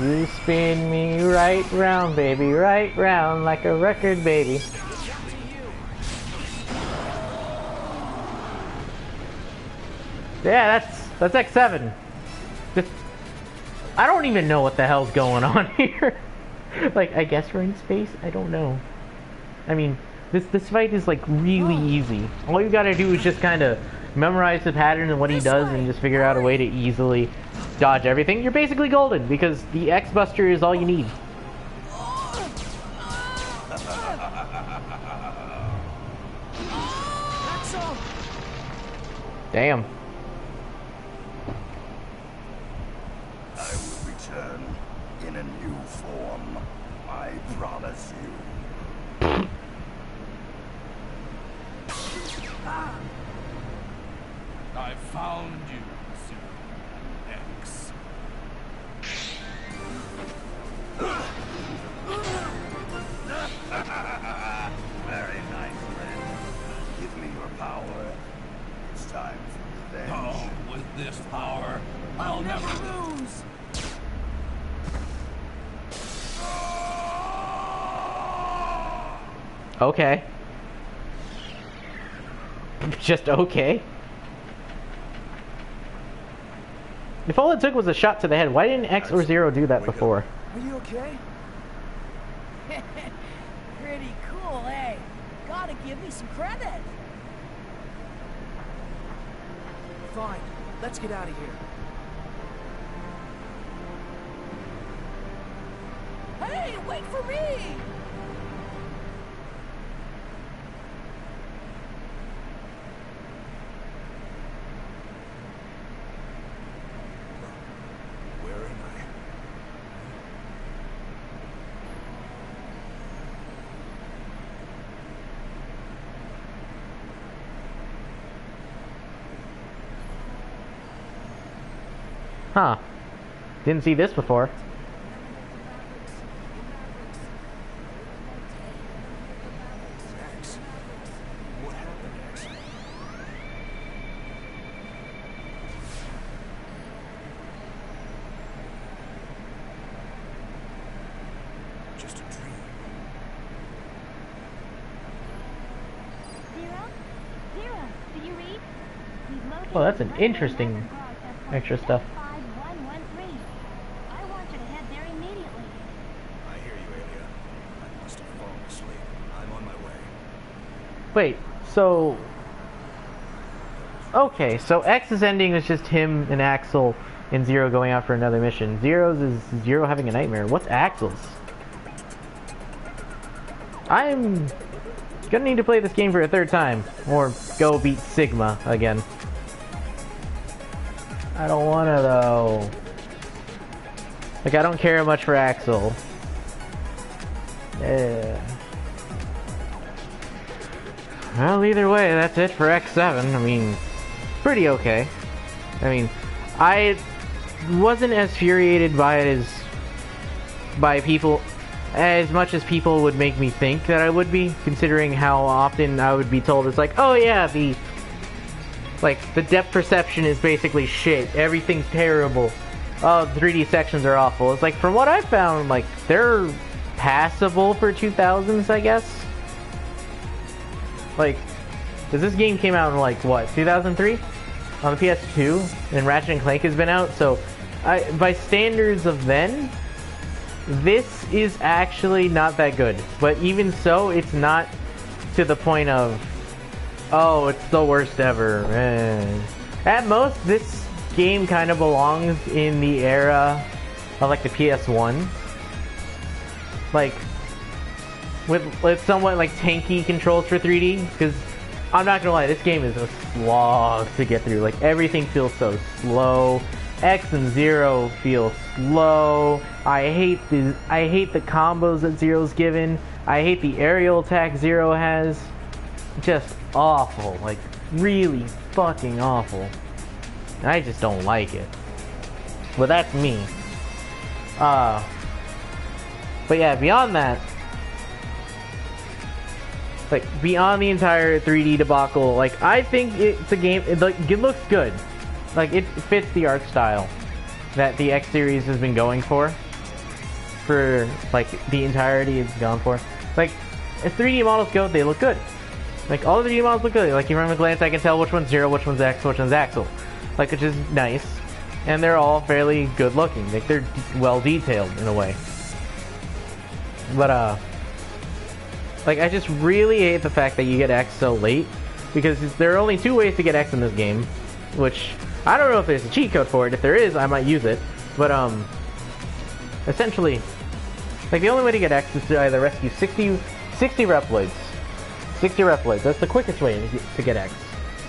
You spin me right round, baby, right round like a record, baby. Yeah, that's X7. I don't even know what the hell's going on here. Like, I guess we're in space? I don't know. I mean, this fight is like really easy. All you gotta do is just kind of memorize the pattern and what he does and just figure out a way to easily dodge everything. You're basically golden because the X-Buster is all you need. Damn. I will return in a new form. I promise you. I found you, X. Very nice, friend. Give me your power. It's time for revenge. Oh, with this power, I'll never lose. Okay. Just okay. If all it took was a shot to the head, why didn't X or Zero do that before? Are you okay? Pretty cool, eh? Gotta give me some credit. Fine, let's get out of here. Hey, wait for me! Where am I? Huh. Didn't see this before. X. What happened, X? Just a dream. Zero, do you read? We've located Well, that's an the interesting runway broadcast extra point stuff. 5113. I want you to head there immediately. I hear you, Alia. I must have fallen asleep. I'm on my way. Wait, so... Okay, so X's ending was just him and Axel and Zero going out for another mission. Zero's is Zero having a nightmare. What's Axel's? I'm gonna need to play this game for a third time. Or go beat Sigma again. I don't wanna though. Like, I don't care much for Axel. Yeah. Well, either way, that's it for X7. I mean, pretty okay. I mean, I wasn't as infuriated by it by people as much as people would make me think that I would be, considering how often I would be told it's like, oh yeah, the depth perception is basically shit. Everything's terrible. Oh, the 3D sections are awful. It's like, from what I've found, like, they're passable for 2000s, I guess. Like, because this game came out in like what, 2003 on the PS2, and Ratchet and Clank has been out. So, by standards of then, this is actually not that good. But even so, it's not to the point of, oh, it's the worst ever. At most, this game kind of belongs in the era of like the PS1. Like, with somewhat like tanky controls for 3D, because I'm not gonna lie, this game is a slog to get through. Like, everything feels so slow. X and Zero feel slow. I hate the combos that Zero's given. I hate the aerial attack Zero has. Just awful. Like, really fucking awful. I just don't like it. But that's me. But yeah, beyond that, like, beyond the entire 3D debacle, like, I think it's a game, it looks good. Like, it fits the art style that the X series has been going for like, the entirety it's gone for. Like, as 3D models go, they look good. Like, all the 3D models look good. Like, you run a glance, I can tell which one's Zero, which one's X, which one's Axel. Like, which is nice. And they're all fairly good looking. Like, they're well detailed in a way. But, like, I just really hate the fact that you get X so late. Because there are only 2 ways to get X in this game. Which, I don't know if there's a cheat code for it. If there is, I might use it. But, essentially, like, the only way to get X is to either rescue 60 Reploids. 60 Reploids. That's the quickest way to get X,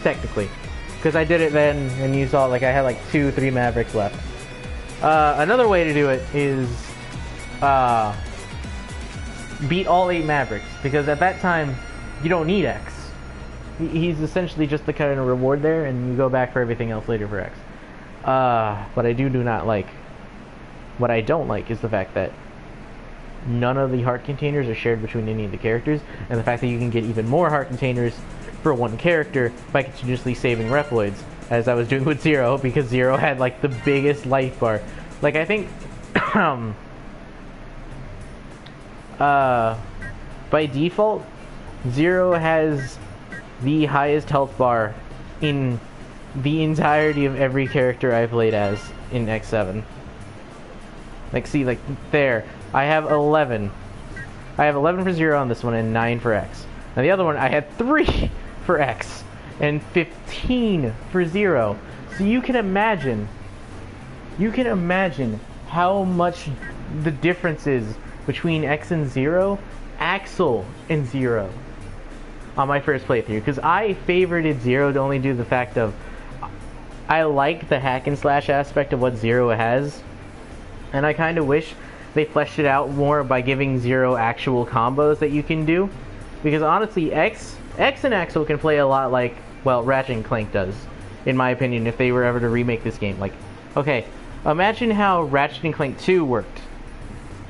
technically. Because I did it then, and you saw, like, I had, like, 2-3 Mavericks left. Another way to do it is, beat all 8 Mavericks. Because at that time, you don't need X. He's essentially just the kind of reward there, and you go back for everything else later for X. What I do not like, what I don't like, is the fact that none of the heart containers are shared between any of the characters, and the fact that you can get even more heart containers for one character by continuously saving Reploids, as I was doing with Zero, because Zero had, like, the biggest life bar. Like, I think, by default, Zero has the highest health bar in the entirety of every character I played as in X7. Like, see, like, there. I have 11. I have 11 for Zero on this one and 9 for X. Now the other one, I had 3 for X and 15 for Zero. So you can imagine how much the difference is between X and Zero, Axel and Zero on my first playthrough. Because I favorited Zero to only do the fact of, I like the hack and slash aspect of what Zero has, and I kind of wish they fleshed it out more by giving Zero actual combos that you can do. Because honestly, X and Axel can play a lot like, well, Ratchet and Clank does, in my opinion, if they were ever to remake this game. Like, okay, imagine how Ratchet and Clank 2 worked.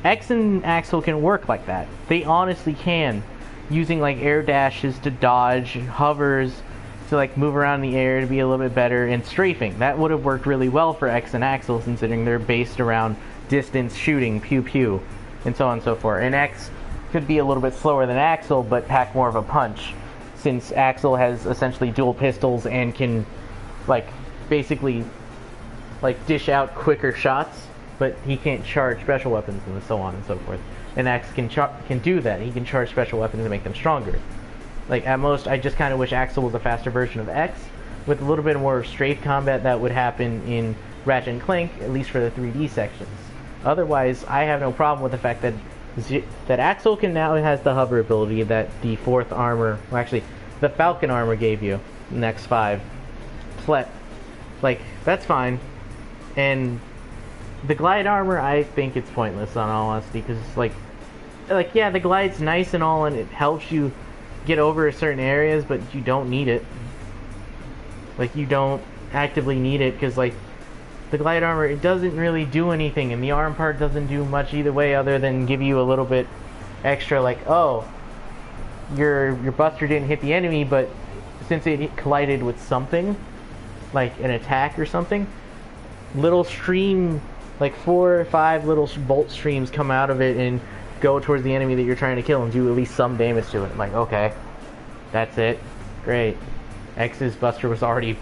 X and Axel can work like that. They honestly can, using like air dashes to dodge, hovers to like move around in the air to be a little bit better, and strafing. That would have worked really well for X and Axel, considering they're based around distance shooting, pew pew, and so on and so forth. And X could be a little bit slower than Axel, but pack more of a punch, since Axel has essentially dual pistols and can, like, basically, like, dish out quicker shots, but he can't charge special weapons and so on and so forth. And X can do that. He can charge special weapons and make them stronger. Like, at most, I just kind of wish Axel was a faster version of X, with a little bit more strafe combat that would happen in Ratchet and Clank, at least for the 3D sections. Otherwise, I have no problem with the fact that Axel now has the hover ability that the 4th armor, well, actually, the Falcon armor gave you in X5. Like, that's fine. And the glide armor, I think it's pointless, on all honesty, because, like, yeah, the glide's nice and all, and it helps you get over certain areas, but you don't need it. Like, you don't actively need it, because, like, the glide armor, it doesn't really do anything, and the arm part doesn't do much either way other than give you a little bit extra, like, oh, your buster didn't hit the enemy, but since it collided with something, like an attack or something, little stream, like 4 or 5 little bolt streams come out of it and go towards the enemy that you're trying to kill and do at least some damage to it. I'm like, okay, that's it, great. X's Buster was already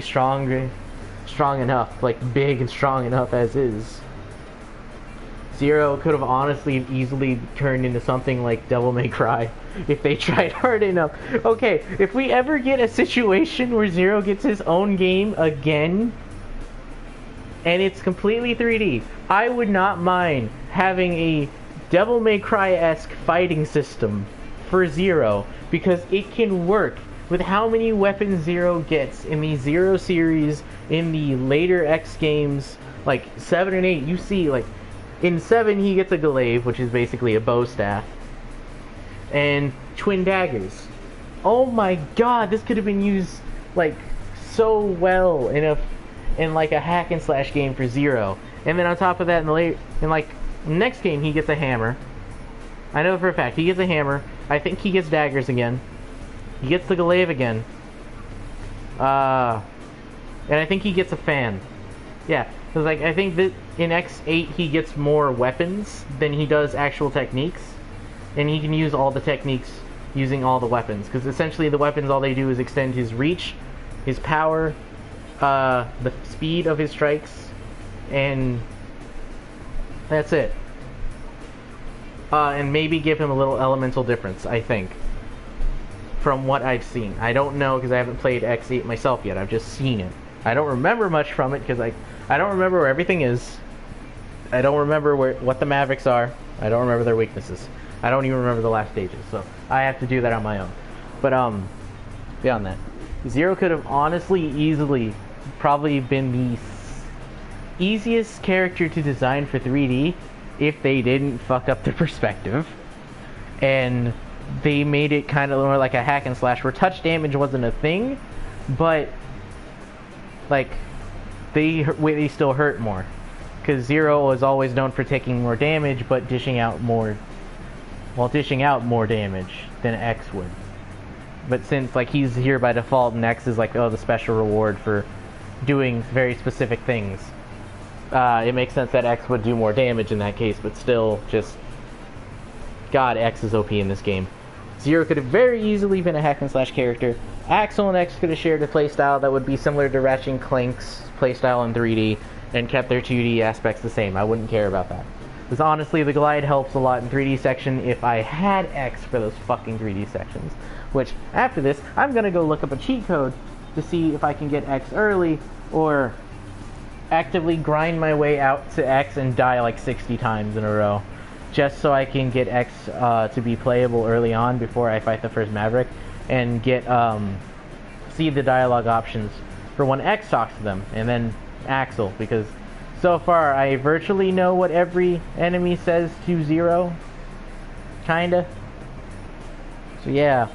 strong enough, like big and strong enough as is. Zero could have honestly easily turned into something like Devil May Cry if they tried hard enough. Okay, if we ever get a situation where Zero gets his own game again, and it's completely 3D, I would not mind having a Devil May Cry-esque fighting system for Zero, because it can work with how many weapons Zero gets in the Zero series, in the later X games, like 7 and 8, you see, like, in 7 he gets a glaive, which is basically a bow staff, and twin daggers. Oh my god, this could have been used, like, so well in like a hack and slash game for Zero. And then on top of that, in like next game he gets a hammer. I know for a fact he gets a hammer. I think he gets daggers again. He gets the glaive again. And I think he gets a fan. Yeah, because like I think that in X8 he gets more weapons than he does actual techniques, and he can use all the techniques using all the weapons. Because essentially the weapons, all they do is extend his reach, his power, the speed of his strikes, and that's it. And maybe give him a little elemental difference, I think, from what I've seen. I don't know because I haven't played X8 myself yet. I've just seen it. I don't remember much from it because I don't remember where everything is. I don't remember what the Mavericks are. I don't remember their weaknesses. I don't even remember the last stages, so I have to do that on my own. But beyond that, Zero could have honestly, easily, probably been the easiest character to design for 3D if they didn't fuck up the perspective, and they made it kind of more like a hack and slash where touch damage wasn't a thing, but like they still hurt more, because Zero was always known for taking more damage but dishing out more damage than X would. But since like he's here by default and X is like, oh, the special reward for doing very specific things, it makes sense that X would do more damage in that case, but still, just God, X is OP in this game. Zero could have very easily been a hack and slash character. Axel and X could have shared a playstyle that would be similar to Ratchet and Clank's playstyle in 3D and kept their 2D aspects the same. I wouldn't care about that. Because honestly, the glide helps a lot in 3D section if I had X for those fucking 3D sections. Which, after this, I'm gonna go look up a cheat code to see if I can get X early, or actively grind my way out to X and die like 60 times in a row, just so I can get X to be playable early on before I fight the first Maverick, and get see the dialogue options for when X talks to them, and then Axel, because so far I virtually know what every enemy says to Zero, kinda. So yeah.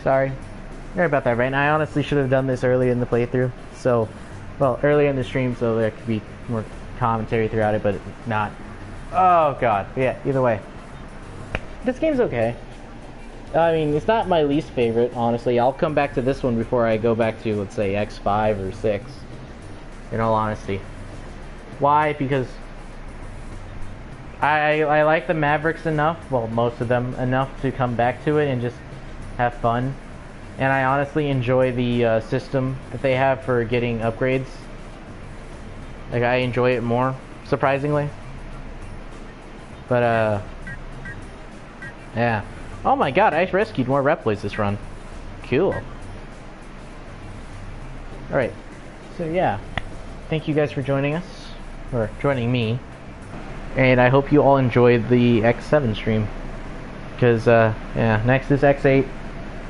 Sorry about that, right? I honestly should have done this early in the playthrough, so, well, early in the stream, so there could be more commentary throughout it, but not. Oh god, yeah, either way. This game's okay. I mean, it's not my least favorite, honestly. I'll come back to this one before I go back to, let's say, X5 or 6, in all honesty. Why? Because I like the Mavericks enough, well, most of them, enough to come back to it and just have fun. And I honestly enjoy the system that they have for getting upgrades. Like, I enjoy it more, surprisingly. But, yeah. Oh my god, I rescued more Reploids this run. Cool. Alright. So, yeah. Thank you guys for joining us. Or, joining me. And I hope you all enjoyed the X7 stream. Because, yeah, next is X8.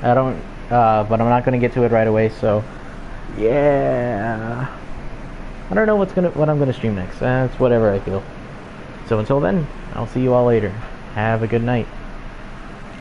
I don't, but I'm not gonna get to it right away, so, yeah. I don't know what I'm gonna stream next. It's whatever I feel. So until then, I'll see you all later. Have a good night.